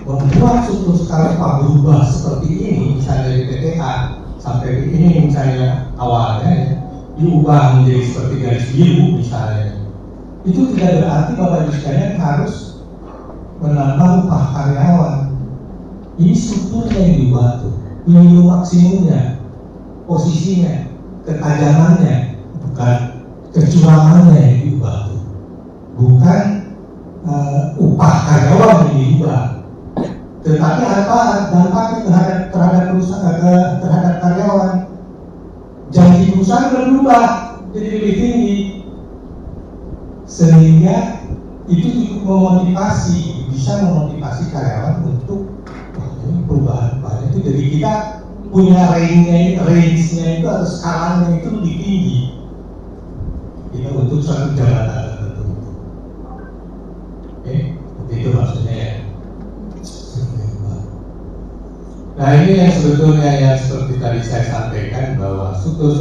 Membuat struktur skala upah berubah seperti ini, misalnya dari PTA sampai ini misalnya awalnya ya, diubah menjadi seperti garis biru misalnya, itu tidak berarti Bapak Ibu sekalian harus menambah upah karyawan. Ini strukturnya yang diubah tuh, minimum maksimumnya, posisinya, ketajamannya, bukan kecurangannya yang diubah tuh, bukan upah karyawan yang diubah, tetapi apa dampaknya terhadap perusahaan, terhadap karyawan. Janji perusahaan berubah jadi lebih tinggi, sehingga itu cukup bisa memotivasi karyawan untuk perubahan upahnya itu. Jadi kita punya range-nya itu atau skalanya itu lebih tinggi kita untuk suatu jabatan tertentu. Oke, itu maksudnya ya. Nah ini yang sebetulnya yang seperti tadi saya sampaikan bahwa struktur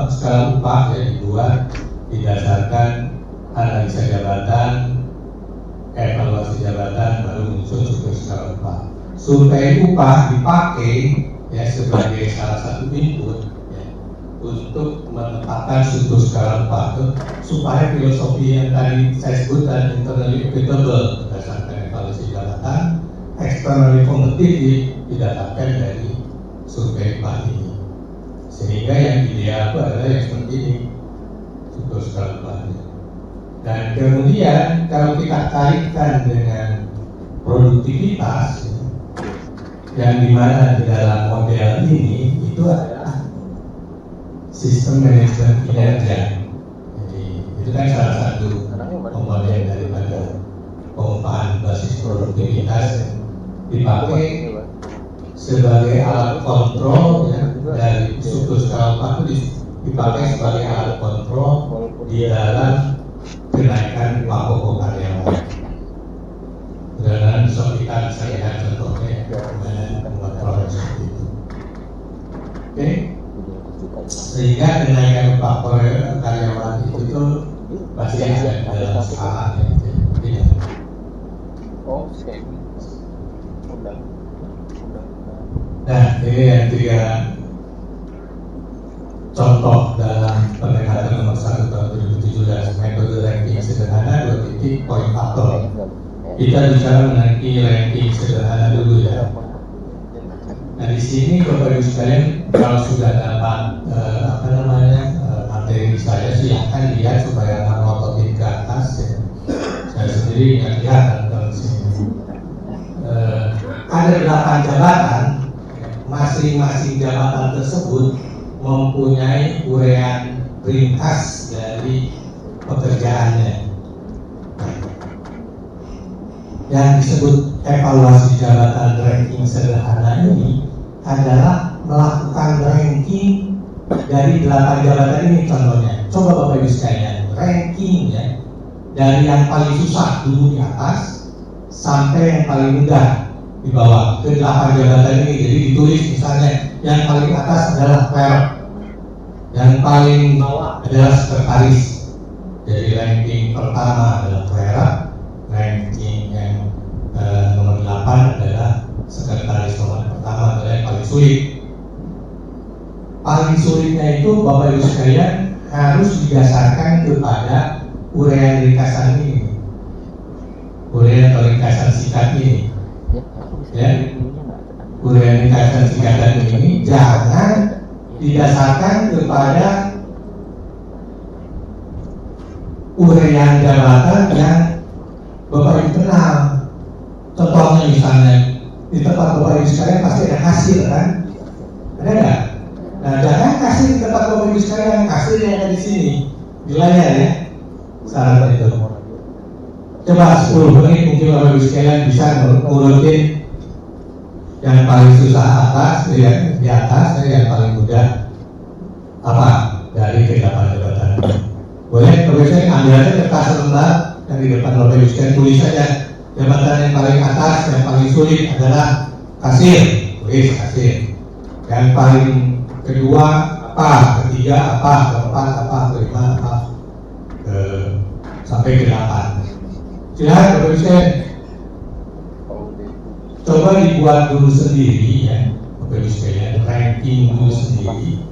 skala upah ya dibuat didasarkan analisa jabatan, evaluasi jabatan, baru muncul struktur skala upah. Survei upah dipakai ya sebagai salah satu input ya, untuk menetapkan struktur skala upah itu supaya filosofi yang tadi saya sebutkan internally equitable berdasarkan evaluasi jabatan, externally competitive didapatkan dari survei upah ini, sehingga yang ideal itu adalah yang seperti ini struktur skala upahnya. Dan kemudian kalau kita kaitkan dengan produktivitas yang dimana di dalam model ini itu adalah sistem manajemen kinerja. Jadi itu kan salah satu komponen daripada pengupahan basis produktivitas dipakai sebagai alat kontrol ya, dari struktur skala upah itu dipakai sebagai alat kontrol di dalam kenaikan upah pokok karyawan. Dan bisa kita lihat contohnya bagaimana mengontrol seperti itu. Oke, sehingga kenaikan upah karyawan itu pasti ada dalam skala ya. Oke. Nah, ini yang 3 contoh dalam pendekatan nomor 1 tahun 2017, metode ranking sederhana 2 titik poin faktor. Kita bicara mengenai ranking sederhana dulu ya. Nah di sini Bapak Ibu sekalian kalau sudah dapat materi saya silahkan lihat supaya nggak ngototin ke atas ya. Saya sendiri nggak kelihatan kalau di sini. Ada 8 jabatan. Masing-masing jabatan tersebut mempunyai uraian ringkas dari pekerjaannya. Yang disebut evaluasi jabatan ranking sederhana ini adalah melakukan ranking dari 8 jabatan ini contohnya. Coba Bapak Ibu sekalian, rankingnya dari yang paling susah dulu di atas sampai yang paling mudah di bawah ke 8 jabatan ini. Jadi ditulis misalnya yang paling atas adalah clerk, yang paling bawah adalah sekretaris. Jadi ranking pertama adalah clerk, ranking yang nomor 8 adalah sekretaris, nomor pertama adalah yang paling sulit. paling sulitnya itu Bapak Ibu sekalian harus didasarkan kepada uraian ringkasan ini, uraian atau ringkasan singkat ini, ya. Uraian ringkasan singkatan ini jangan didasarkan kepada uraian jabatan yang Bapak Ibu kenal. Contohnya misalnya di tempat Bapak Ibu sekalian pasti ada hasil kan? Ada nggak? Nah, jangan kasih di tempat Bapak Ibu sekalian, kasih yang ada di sini di layar ya. Saran itu. Coba 10 menit mungkin Bapak Ibu sekalian bisa ngurutin yang paling susah atas, di atas, yang paling mudah apa dari jabatan-jabatan. Boleh Bapak Ibu sekalian ambil aja kertas lembar yang di depan Bapak Ibu sekalian, tulis saja jabatan yang paling atas, yang paling sulit adalah kasir, tulis kasir. Yang paling kedua apa, ketiga apa, keempat apa, kelima apa, sampai ke 8. Silahkan Bapak Ibu sekalian. Coba dibuat dulu sendiri ya, Bapak Ibu sekalian, ranking dulu sendiri.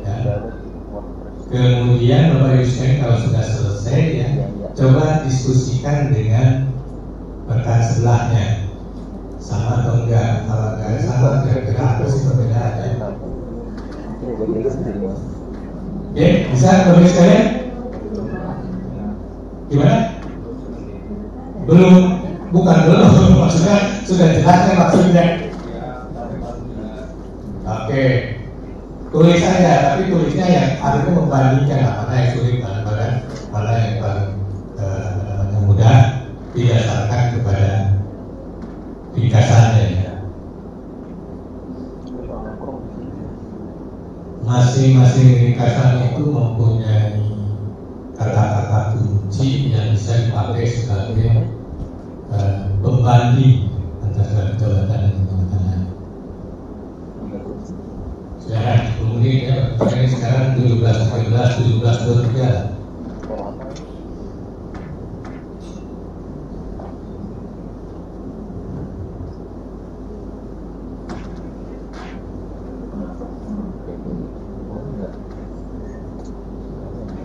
Ya. Kemudian Bapak Ibu sekalian kalau sudah selesai ya, coba diskusikan dengan rekan sebelahnya, sama atau enggak. Kalau enggak sama, kira-kira apa sih perbedaannya? Oke, bisa Bapak Ibu sekalian? Gimana? Belum, bukan belum, maksudnya sudah jelas kan maksudnya. Oke, tulis saja, tapi tulisnya yang artinya membandingkan mana yang sulit, mana yang paling mudah, didasarkan kepada ringkasannya. Masing-masing ringkasan itu mempunyai kata-kata kunci yang bisa dipakai sebagai pembanding antara jabatan dan jabatan lain. Sekarang 10 menit ya, sekarang 17:23.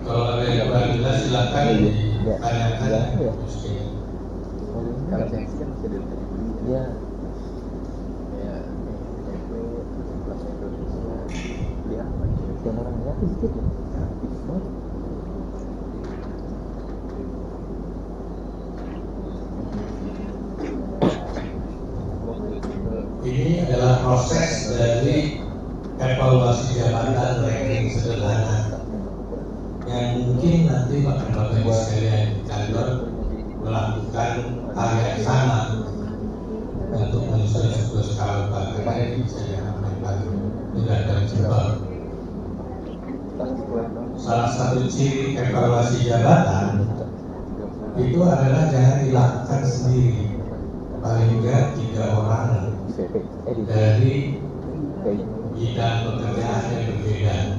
Kalau ada yang kurang jelas silakan ditanyakan. Kalau saya sih kan masih ada ya. Ya, dia yang orang lihat sedikit ya. Ini adalah proses dari evaluasi jabatan ranking sederhana yang mungkin nanti Bapak Ibu sekalian di kantor melakukan hal yang sama untuk menyusun sebuah skala upah karena ini bisa yang paling mudah dan cepat. Salah satu ciri evaluasi jabatan itu adalah jangan dilakukan sendiri, paling enggak 3 orang dari bidang pekerjaan yang berbeda.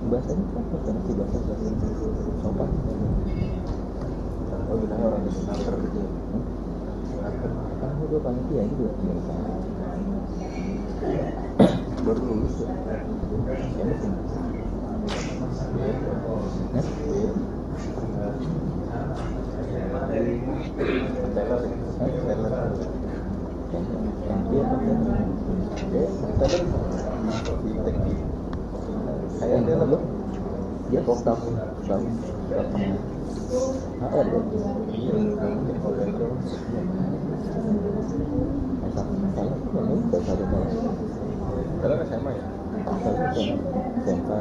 bahasanya kan si bahasa sopan. Oh bilang orang di Sumatera gitu. Kan gue panitia itu biasa. Baru lulus ya. Ini sih. Saya dia lalu dia kok tahu datang HR ya iya kalau itu saya memang baca ada kalau SMA ya saya SMA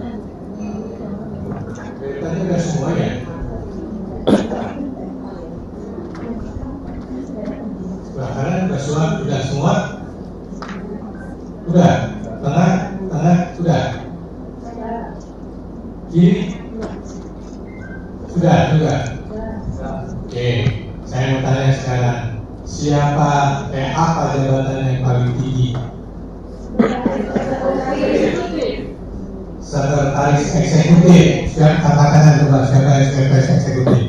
tadi udah semua ya sebelah kanan udah semua udah tengah sudah kiri sudah. Oke, saya mau tanya sekarang, apa jabatan yang paling tinggi? Sekretaris eksekutif. Siapa katakan coba siapa sekretaris eksekutif?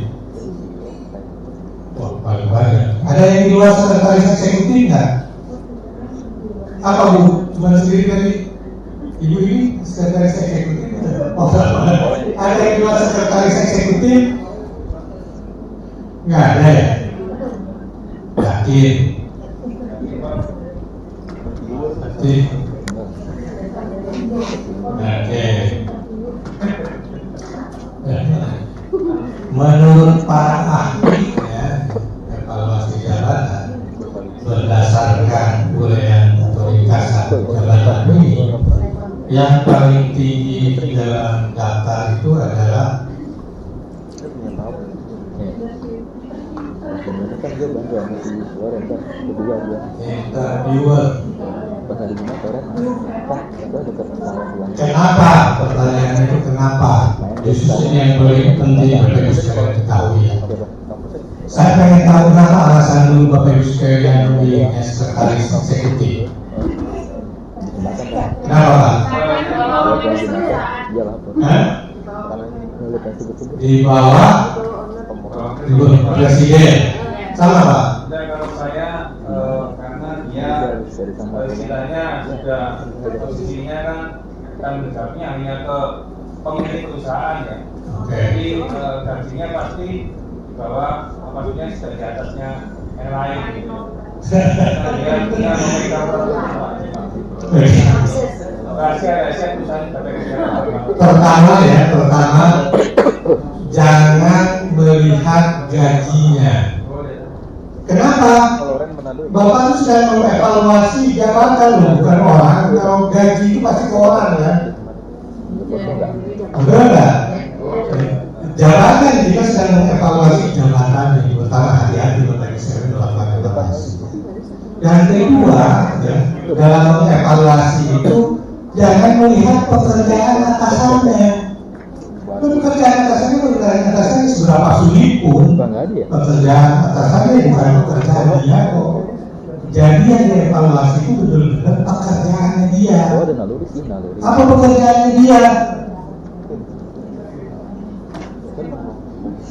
Wah, paling banyak. Ada yang di luar sekretaris eksekutif nggak? Apa Bu? Cuma sendiri tadi? Ibu ini sekretaris eksekutif? Oh, ada yang di luar sekretaris eksekutif? Nggak ada ya? Yakin? Oke. Menurut para ahli ya, evaluasi jabatan berdasarkan uraian atau ringkasan jabatan ini, yang paling tinggi di dalam daftar itu adalah kan dia bantu sama si suara kan kedua dia interviewer. pas hari ini sore pak udah dekat sama tuan Kenapa? Pertanyaan itu kenapa? Justru ini yang paling penting Bapak Ibu sekalian ketahui ya. Saya pengen tahu kenapa alasan dulu Bapak Ibu sekalian memilih sekretaris eksekutif. Kenapa Pak? dia lapor Di bawah Ibu Presiden. Sama Pak? Dan kalau saya karena dia istilahnya sudah posisinya kan tanggung jawabnya hanya ke pemilik perusahaan ya. Jadi gajinya pasti di bawah, maksudnya sudah di atasnya yang lain gitu. Dia punya memegang rahasia perusahaan Pertama jangan melihat gajinya. Kenapa? Bapak itu sudah mengevaluasi jabatan loh, bukan orang. Kalau gaji itu pasti ke orang ya. Betul nggak? Jabatan kita sedang mengevaluasi jabatan ini. Pertama hati-hati Bapak Ibu sekalian melakukan evaluasi. Yang kedua, ya, dalam mengevaluasi itu jangan melihat pekerjaan atasannya. Pekerjaan atasannya seberapa sulit pun pekerjaan atasannya bukan pekerjaan dia kok. Jadi yang dievaluasi itu benar-benar pekerjaannya dia. Oh, ada naluri sih, naluri. Apa pekerjaannya dia?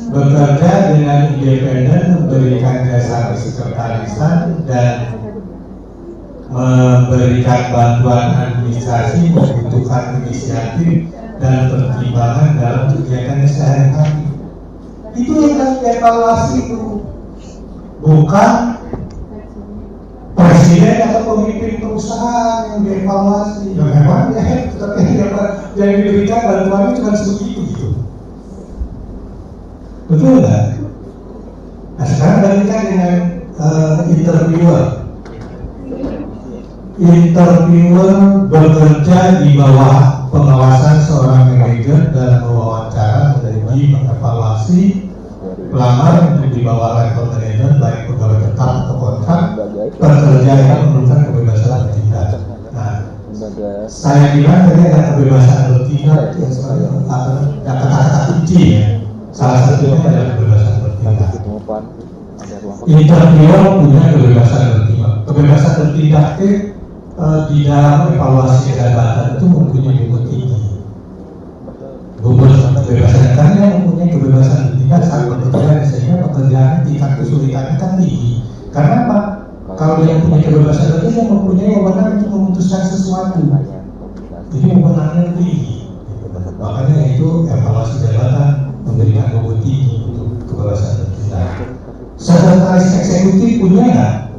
Bekerja dengan independen, memberikan jasa kesekretarisan dan memberikan bantuan administrasi, membutuhkan inisiatif dan pertimbangan dalam kegiatan sehari-hari. Itu yang harus dievaluasi itu, bukan presiden atau pemimpin perusahaan yang dievaluasi. Ya memang ya, tapi yang diberikan bantuannya cuma sebegitu gitu. Betul nggak? Nah sekarang bandingkan dengan interviewer. Interviewer bekerja di bawah pengawasan seorang manajer dalam mewawancara, menerima, mengevaluasi pelamar untuk di bawah level manajer, baik pegawai tetap atau kontrak, pekerja yang memerlukan kebebasan bertindak. Nah, saya bilang tadi ada kebebasan bertindak, kata-kata kunci ya. Salah satunya adalah kebebasan bertindak. Interviewer punya kebebasan bertindak. Kebebasan bertindak di dalam evaluasi jabatan itu mempunyai bobot tinggi. Bobot kebebasan karena mempunyai kebebasan bertindak saat bekerja, sehingga pekerjaan tingkat kesulitannya kan tinggi. Karena apa? Kalau dia punya kebebasan bertindak, dia mempunyai wewenang untuk memutuskan sesuatu. Jadi wewenangnya tinggi. Makanya itu evaluasi jabatan memberikan bobot tinggi untuk kebebasan bertindak. Sekretaris eksekutif punya nggak?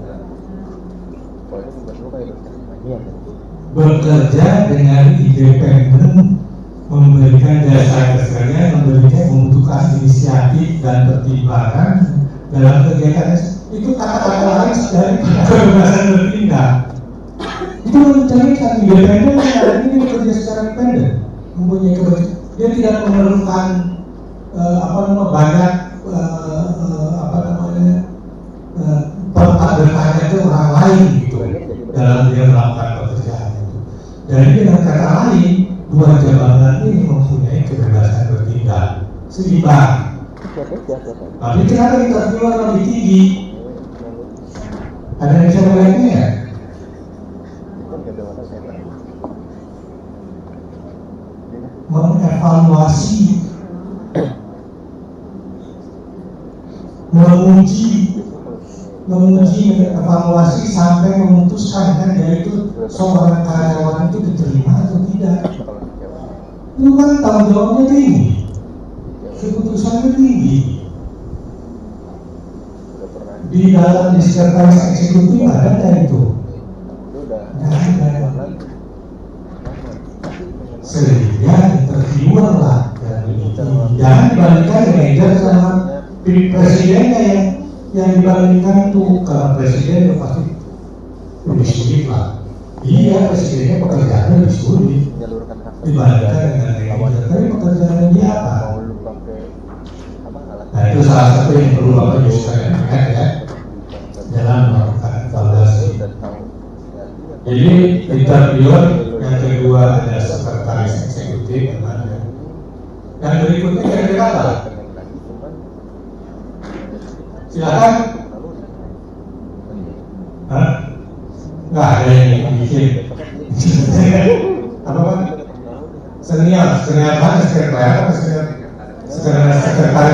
Bekerja dengan independen, memberikan jasa kerja, membutuhkan inisiatif dan pertimbangan dalam kegiatan itu kata-kata lain dari kebebasan bertindak. Itu mencerminkan independen yang ini bekerja secara independen, mempunyai kebebasan. Dia tidak memerlukan banyak bertanya ke orang lain gitu dalam dia melakukan pekerjaan itu. Jadi dengan kata lain, dua jabatan ini mempunyai kebebasan bertindak seimbang. Tapi kenapa interviewer lebih tinggi? Ada yang bisa melihatnya ya? Mengevaluasi, menguji, evaluasi sampai memutuskan kan yaitu seorang karyawan itu diterima atau tidak. Itu kan tanggung jawabnya tinggi, keputusannya tinggi. Di dalam sekretaris eksekutif ada nggak itu? Nggak ada. Sehingga interviewer lah jangan dibandingkan manajer sama presidennya yang dibandingkan tuh, karena presiden itu pasti lebih sulit lah. Iya, presidennya pekerjaannya lebih sulit dibandingkan dengan manajer. Tapi pekerjaannya dia apa? Nah itu salah satu yang perlu Bapak Ibu sekalian ingat ya dalam melakukan evaluasi. Jadi interviewer yang kedua ada sekretaris eksekutif, yang berikutnya kira-kira apa? Silakan. Hah? Nggak ada yang bikin. Apa Pak? Senior mana sekretaris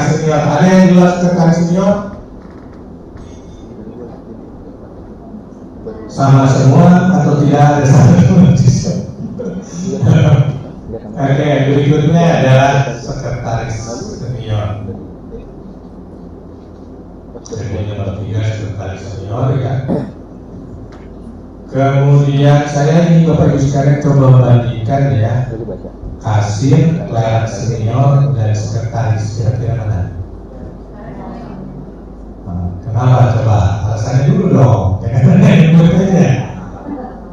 senior? Ada yang di luar sekretaris senior? Sama semua atau tidak ada sama semua? Oke, berikutnya adalah sekretaris senior. Jadi nomor 3 sekretaris senior ya. Kemudian saya ingin Bapak Ibu sekalian coba membandingkan ya kasir, pelayanan senior dan sekretaris, kira-kira mana? Kenapa coba? Alasannya dulu dong. Jangan yang aja.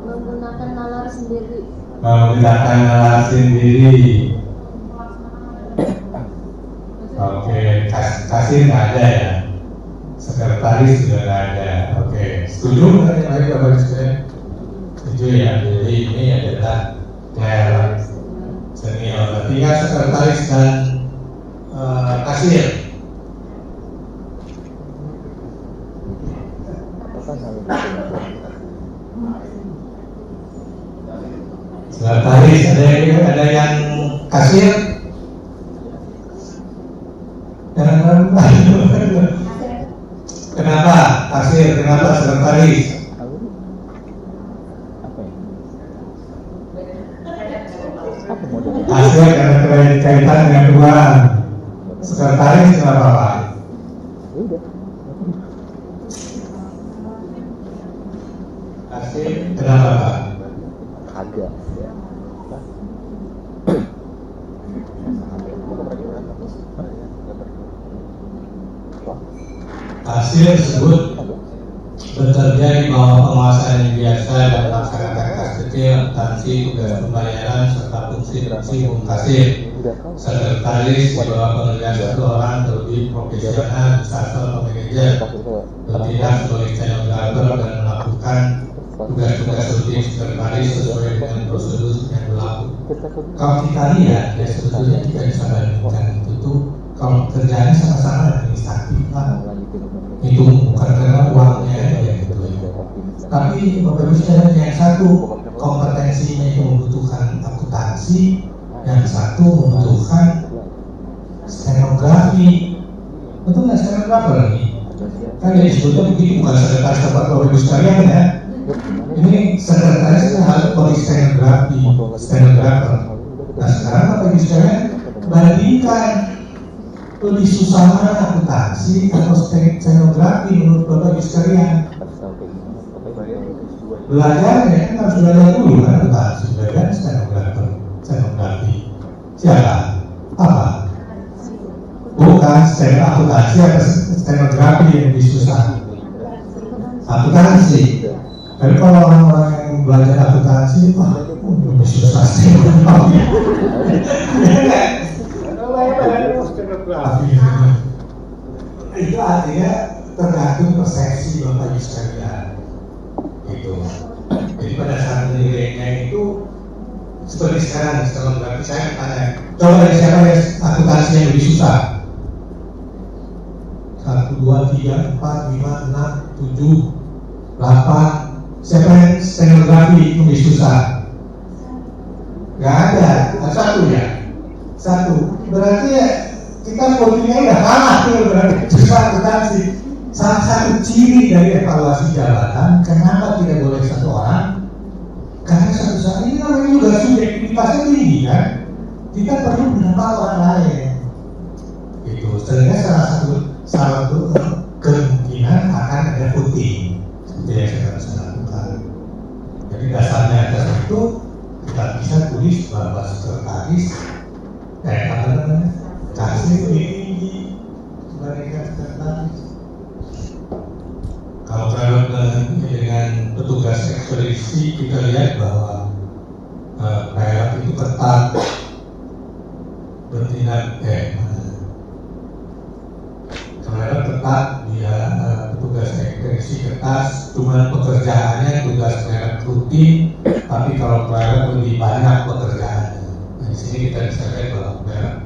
Menggunakan nalar sendiri. Menggunakan nalar sendiri. Oke, kasir nggak ada ya. Sekretaris juga nggak ada. Oke, setuju nggak yang lain Bapak sekalian? Setuju ya. Jadi ini adalah pelayanan senior. Tinggal sekretaris dan kasir. kan harus diturunkan. Sekretaris, ada yang kasir? Kenapa kasir? Kenapa sekretaris? Apa ya? Apa modelnya? Kasir karena kaitan dengan uang. Sekretaris kenapa Pak? Ya udah. Kasir kenapa Pak? Ada. Kasir tersebut bekerja di bawah penguasaan yang biasa dan melaksanakan kas kecil, akuntansi, tugas pembayaran, serta fungsi-fungsi umum kasir. Sekretaris di bawah pengerjaan satu orang terlebih profesional, bisa atau manajer, bertindak sebagai stenografer dan melakukan tugas-tugas rutin sekretaris sesuai dengan prosedur yang berlaku. Kalau kita lihat, ya sebetulnya kita bisa bandingkan itu tuh kalau kerjanya sama-sama administratif Pak, itu bukan karena uangnya ya gitu ya. Tapi Bapak Ibu sekalian, yang satu kompetensinya itu membutuhkan akuntansi, yang satu membutuhkan stenografi. Betul nggak stenografer nih? Kan yang disebutnya begitu, bukan sekretaris Bapak Ibu sekalian ya. Ini sekretaris harus bagi stenografer. Nah sekarang Bapak Ibu sekalian, bandingkan lebih susah mana akuntansi atau stenografi menurut Bapak Ibu sekalian? Belajarnya kan harus belajar dulu kan akuntansi, belajar stenografi. Siapa? Apa? Bukan akuntansi atau stenografi yang lebih susah. Akuntansi. Tapi kalau orang-orang yang belajar akuntansi, wah lebih susah stenografi. Itu artinya tergantung persepsi Bapak Ibu sekalian. Gitu. Jadi pada saat menilainya itu seperti sekarang stenografi, saya tanya, coba dari siapa ya akuntansi yang lebih susah? 1, 2, 3, 4, 5, 6, 7, 8. Siapa yang stenografi itu lebih susah? Gak ada, satu ya. Satu, berarti ya kita votingnya udah kalah tuh, berarti susah akuntansi. Salah satu ciri dari evaluasi jabatan, kenapa tidak boleh satu orang? Karena satu saat ini namanya juga subjektivitasnya tinggi kan. Kita perlu mendapat orang lain. Itu sehingga salah satu kemungkinan akan ada voting seperti yang saya harus lakukan. Jadi dasarnya atas itu kita bisa tulis bahwa sekretaris kasih lebih tinggi dibandingkan sekretaris. Kalau dengan petugas ekspedisi kita lihat bahwa PLK itu ketat bertindak PLK ketat, dia petugas ekspedisi ketat, cuma pekerjaannya tugas PLK rutin, tapi kalau PLK lebih banyak pekerjaannya. Nah, di sini kita bisa lihat bahwa PLK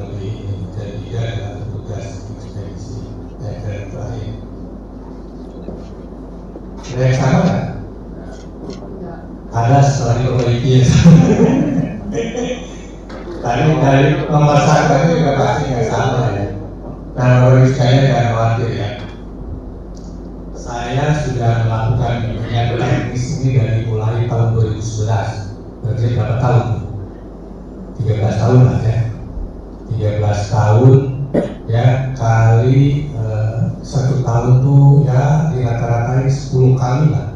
lebih jadi dia adalah petugas ekspedisi terakhir. Ada yang sama kan? Ada setelah diperbaiki ya. Tadi dari nomor 1 itu juga pasti nggak sama ya. Nah, Bapak Ibu sekalian jangan khawatir ya. Saya sudah melakukan penyiapan teknis ini dari mulai tahun 2011. Berarti berapa tahun? 13 tahun lah ya. 13 tahun ya, kali 1 tahun tuh ya rata-rata 10 kali lah.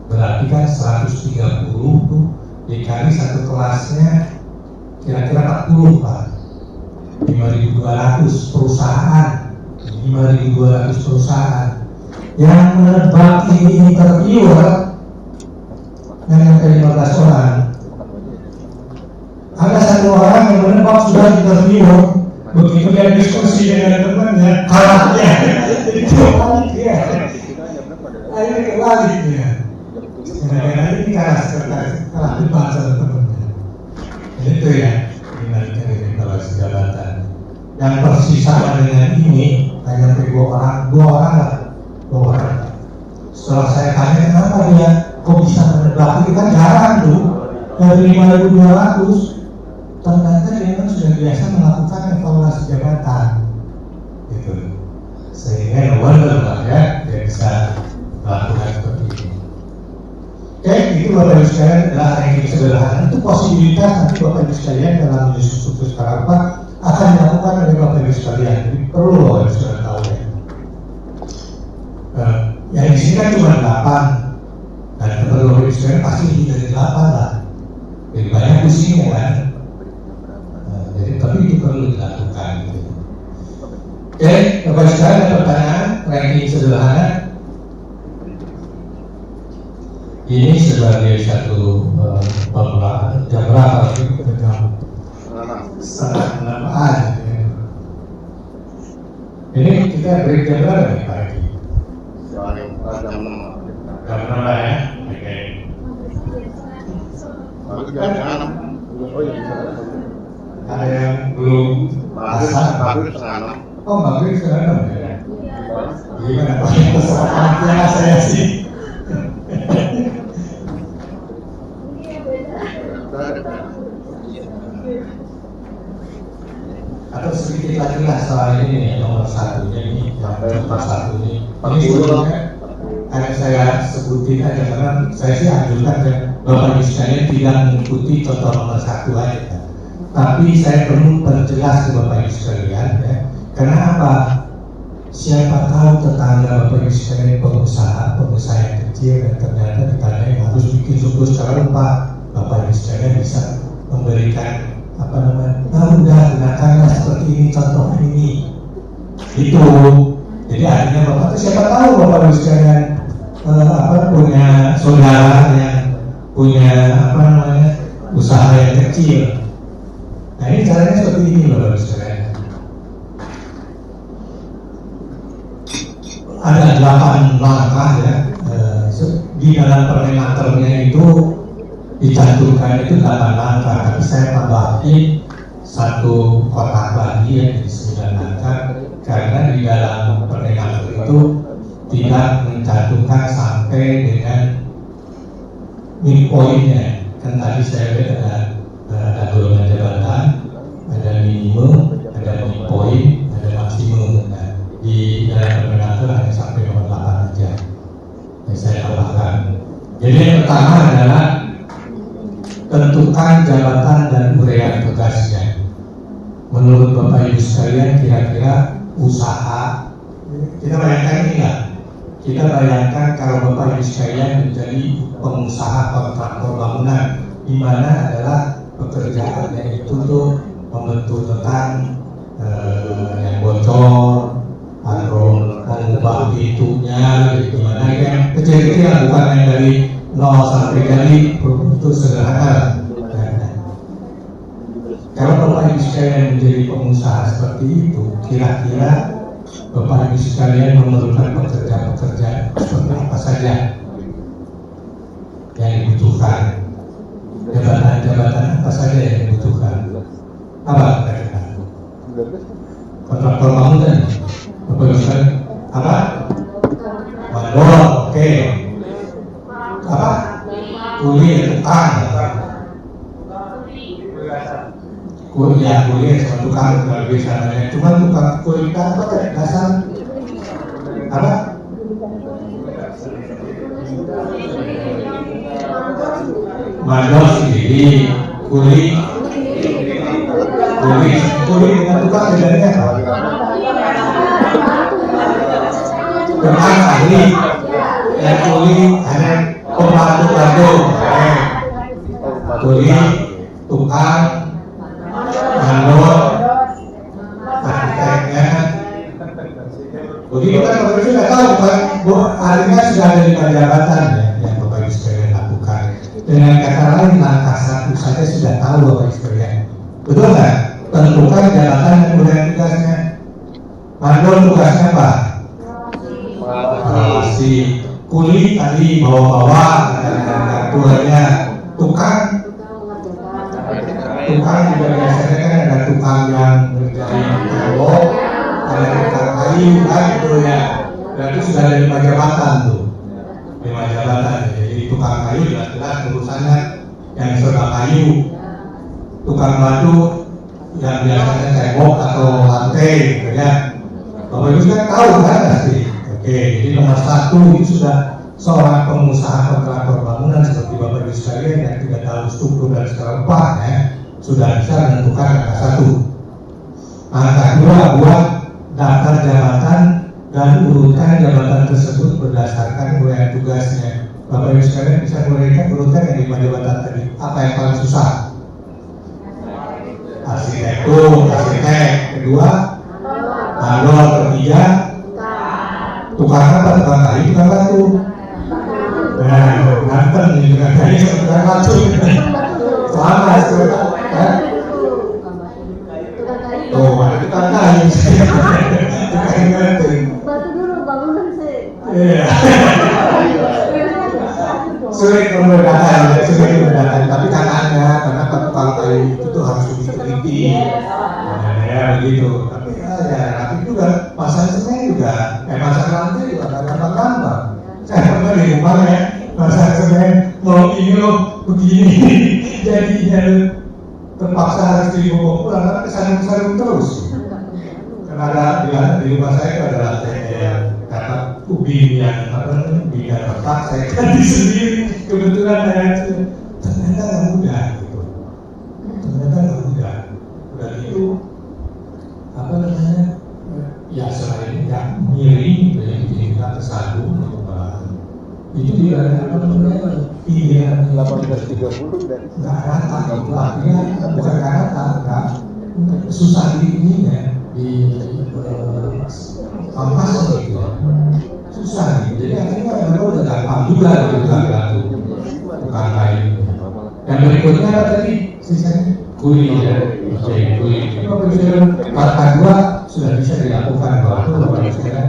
Berarti kan 130 tuh dikali satu kelasnya kira-kira 40 Pak. 5.200 perusahaan. 5.200 perusahaan yang menebak ini interviewer yang sampai 15 orang. Ada satu orang yang menebak sudah interviewer, begitu dia diskusi dengan temannya, kalahnya. Jadi kebalik dia. Akhirnya kebalik dia. Karena ini kalah debat sama temannya. Itu ya, dinamika dari evaluasi jabatan. Yang tersisa dengan ini hanya sampai 2 orang lah. 2 Setelah saya tanya kenapa dia kok bisa menebak, itu kan jarang tuh, dari 5.200 ternyata dia kan sudah biasa melakukan evaluasi jabatan gitu, sehingga no wonder lah ya dia bisa melakukan seperti itu. Oke, itu Bapak Ibu sekalian adalah ranking sederhana. Itu posibilitas nanti Bapak Ibu sekalian dalam menyusun struktur skala upah akan dilakukan oleh Bapak Ibu sekalian. Jadi perlu Bapak Ibu sekalian tahu ya. Yang di sini kan cuma 8, dan perlu Bapak Ibu sekalian pasti lebih dari 8 lah. Jadi banyak pusingnya kan. Jadi tapi itu perlu dilakukan. Gitu. Oke, Bapak Ibu sekalian ada pertanyaan ranking sederhana. Ini sebagai satu pemula jam berapa sih? Jam 6:30. Ini kita break jam berapa nih pagi? Jam 6. Jam berapa ya? Oke. Ada yang belum asal? Baru setengah 6. Oh, maghrib setengah 6 ya? Gimana Pak? Terserah saya sih. Atau sedikit lagi lah soal ini nih, nomor satunya ini, yang nomor satu ini. Ini sebetulnya hanya saya sebutin aja karena saya sih anjurkan ya Bapak Ibu sekalian tidak mengikuti contoh nomor satu aja. Ya. Tapi saya perlu perjelas ke Bapak Ibu sekalian ya. Karena apa? Siapa tahu tetangga Bapak Ibu sekalian pengusaha yang kecil dan ternyata ditanya harus bikin struktur skala upah. Bapak Ibu sekalian bisa memberikan apa namanya, udah gunakanlah seperti ini, contoh ini itu. Jadi artinya Bapak itu siapa tahu Bapak Ibu sekalian punya saudara yang punya apa namanya usaha yang kecil. Nah ini caranya seperti ini Bapak Ibu sekalian. Ada 8 langkah ya di dalam permenakernya itu dicantumkan itu 8 langkah, tapi saya tambahin satu kotak lagi ya di 9 langkah karena di dalam permenaker itu tidak mencantumkan sampai dengan midpointnya. Kan tadi saya lihat ada golongan jabatan, ada minimum, ada midpoint, ada maksimum. Nah, di dalam permenaker hanya sampai nomor 8 aja yang saya tambahkan. Jadi yang pertama adalah tentukan jabatan dan uraian tugasnya. Menurut Bapak Ibu sekalian, kira-kira usaha, kita bayangkan ini lah. Kita bayangkan kalau Bapak Ibu sekalian menjadi pengusaha kontraktor bangunan, di mana adalah pekerjaannya itu tuh membentuk tentang yang bocor atau mengubah pintunya, gimana yang kecil-kecil, bukan yang dari 0 sampai jadi itu sederhana. Kalau Bapak Ibu sekalian menjadi pengusaha seperti itu, kira-kira Bapak Ibu sekalian memerlukan pekerjaan-pekerjaan seperti apa saja yang dibutuhkan, jabatan-jabatan apa saja yang dibutuhkan? Apa kira-kira? Kontraktor bangunan, Bapak Ibu sekalian, apa? Mandor, oke. Apa? Kuliah, tukang. Kuliah sama tukang kalau biasanya. Cuma tukang kuliah apa kayak dasar? Apa? Mandor sendiri, kuliah dengan tukang bedanya apa? Tukang ahli, yang kuliah hanya pembantu, kuliah, tukang, mandor, arsiteknya. Begitu kan Bapak Ibu sudah tahu kan, artinya sudah ada 5 jabatan ya yang Bapak Ibu sekalian lakukan. Dengan kata lain, langkah 1 saja sudah tahu Bapak Ibu sekalian. Betul nggak? Tentukan jabatan dan uraian tugasnya. Mandor tugasnya apa? Mengawasi. Kuli tadi bawa-bawa kartuanya. Tukang juga biasanya kan ada tukang yang berjari tembok, ada tukang kayu kan itu ya. Berarti sudah ada 5 jabatan tuh. 5 jabatan. Jadi tukang kayu jelas-jelas urusannya yang serba kayu, tukang batu yang biasanya tembok atau lantai, gitu ya. Bapak Ibu kan tahu kan pasti. Oke, jadi nomor 1 itu sudah seorang pengusaha kontraktor bangunan seperti Bapak Ibu sekalian yang tidak tahu struktur dan skala upah ya, sudah bisa menentukan angka 1. Angka 2, buat daftar jabatan dan urutkan jabatan tersebut berdasarkan uraian tugasnya. Bapak Ibu sekalian bisa urutkan yang 5 jabatan tadi. Apa yang paling susah? Arsitektur, arsitek. Kedua, mandor. Ketiga, tukang apa? Tukang kayu, tukang batu. Nah, ganteng nih tukang kayu, tukang batu. Sama sebenarnya. Oh, tukang kayu. Tukang batu. Batu dulu bangunan sih. Iya. Sulit membedakan, tapi katanya karena tukang kayu itu tuh harus lebih teliti. Ya begitu. Tapi ya rapi juga, pasang semen juga, pasang lantai juga nggak gampang-gampang. Saya pernah di rumah ya, pasang semen, mau ini loh begini, jadinya terpaksa harus dibobok pulang karena kesandung-sandung terus. Karena ada di rumah saya itu ada lantai yang kata ubin yang ubin yang retak, saya ganti sendiri. Kebetulan saya ternyata nggak mudah gitu. Ternyata nggak mudah. Udah gitu apa namanya? Ya selain yang miring gitu yang bikin kita tersandung itu dia apa namanya? Iya 1830 dan nggak rata itu artinya bukan nggak rata, nggak susah di ininya di kampas gitu susah gitu. Jadi akhirnya memang udah gampang juga gitu batu tukang kayu. Dan berikutnya apa tadi sisanya kuli ya. Oke, kuli. Kata 2 sudah bisa dilakukan waktu Bapak sekarang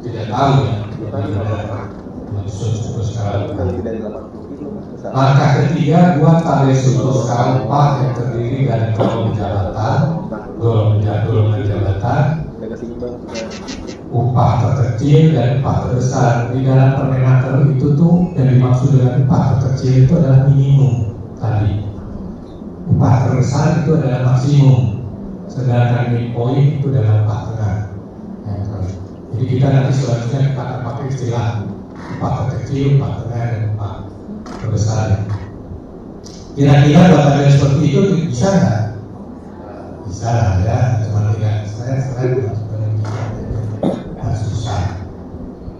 tidak tahu ya. lebih dari 80 kilo. Langkah ketiga, buat tabel struktur skala upah yang terdiri dari golongan jabatan, golongan jabatan, upah terkecil dan upah terbesar. Di dalam Permenaker itu tuh yang dimaksud dengan upah terkecil itu adalah minimum tadi. Upah terbesar itu adalah maksimum. Sedangkan midpoint itu adalah upah tengah. Jadi kita nanti selanjutnya kita akan pakai istilah upah terkecil, upah tengah, dan upah terbesar. Kira-kira buat tabel seperti itu bisa nggak? Bisa lah ya, cuma tidak saya bukan sebenarnya susah.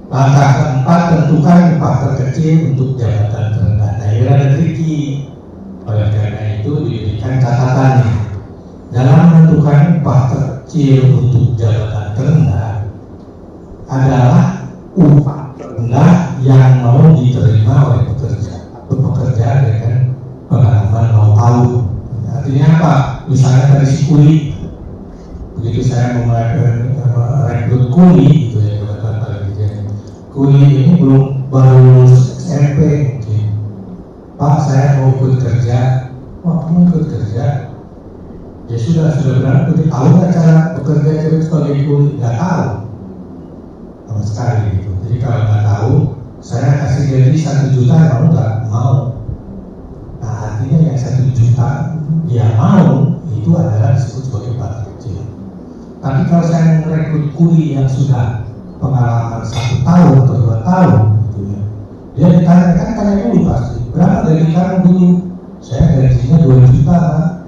Langkah keempat, tentukan upah terkecil untuk jabatan terendah. Nah, ini ada tricky. Oleh karena itu diberikan catatan nih. Dalam menentukan upah terkecil untuk jabatan terendah adalah upah terendah yang mau diterima oleh pekerja dengan pengalaman 0 tahun. Artinya apa? Misalnya dari si kuli, begitu saya merekrut kuli, gitu ya, kuli ini baru lulus SMP mungkin. Pak, saya mau ikut kerja. Wah, mau ikut kerja? Ya sudah benar. Tahu nggak cara bekerja itu sebagai kuli? Nggak tahu sama sekali gitu. Jadi kalau nggak tahu, saya kasih gaji 1 juta, mau nggak? Mau. Nah, artinya yang 1 juta dia mau itu adalah disebut sebagai upah terkecil. Tapi kalau saya merekrut kuli yang sudah pengalaman 1 tahun atau 2 tahun, gitu ya, dia tanya dulu pasti, berapa gaji kamu dulu? Saya gajinya 2 juta, Pak.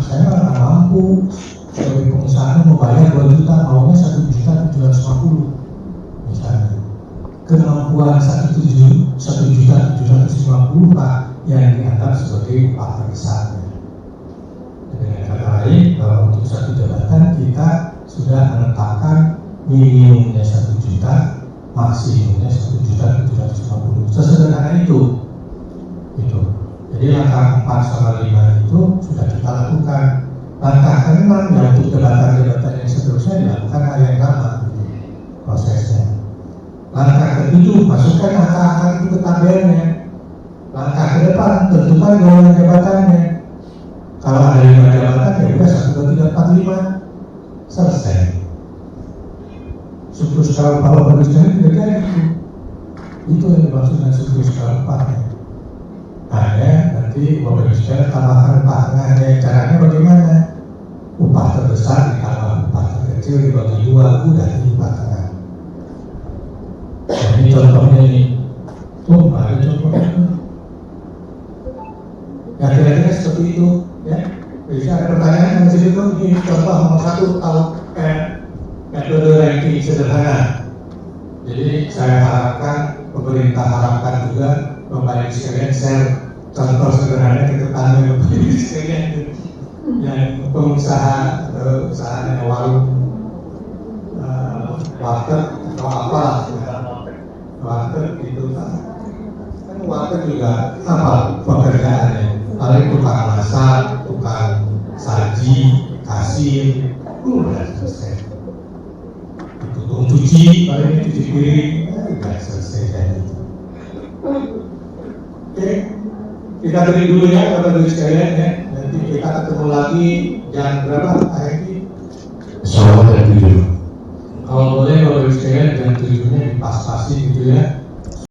Saya nggak mampu. Sebagai pengusaha mau bayar 2 juta, maunya 1.750.000 misalnya. Kemampuan 1.750.000 Pak yang dianggap sebagai upah terbesar. Dengan kata lain, bahwa untuk 1 jabatan kita sudah menetapkan minimumnya 1 juta, maksimumnya 1.750.000. Sesederhana itu. Jadi langkah 4 sama 5 itu sudah kita lakukan. Langkah ke-6 yang untuk jabatan-jabatan yang seterusnya dilakukan hal yang sama prosesnya. Langkah ke-7 masukkan angka-angka itu ke tabelnya. Langkah ke depan tentukan golongan jabatannya. Kalau ada 5 jabatan ya udah 1, 2, 3, 4, 5 selesai. Struktur skala upah Bapak Ibu sekalian tidak jadi itu. Itu yang dimaksud dengan suku skala 4 ya. Hanya nanti Bapak Ibu sekalian tambahkan upahnya. Caranya bagaimana? Upah terbesar ditambah upah terkecil dibagi 2, udah di upah tengah. Jadi contohnya ini, ada contohnya. Ya kira-kira seperti itu ya. Bisa ada pertanyaan yang di situ. Ini contoh nomor 1 kalau metode ranking sederhana. Jadi saya harapkan, pemerintah harapkan juga Bapak Ibu sekalian share contoh sederhana ke tetangga Bapak Ibu sekalian yang pengusaha atau usahanya warung, warteg atau apa, warteg itu kan warteg juga apa pekerjaannya? Paling tukang masak, tukang saji, kasir, udah selesai. Tukang cuci, paling cuci piring, udah selesai jadi. Oke, kita beri dulu ya Bapak Ibu sekalian ya. Nanti kita ketemu lagi jam berapa hari? Soal jam 7. Kalau boleh Bapak Ibu sekalian jam 7-nya dipas-pasin gitu ya.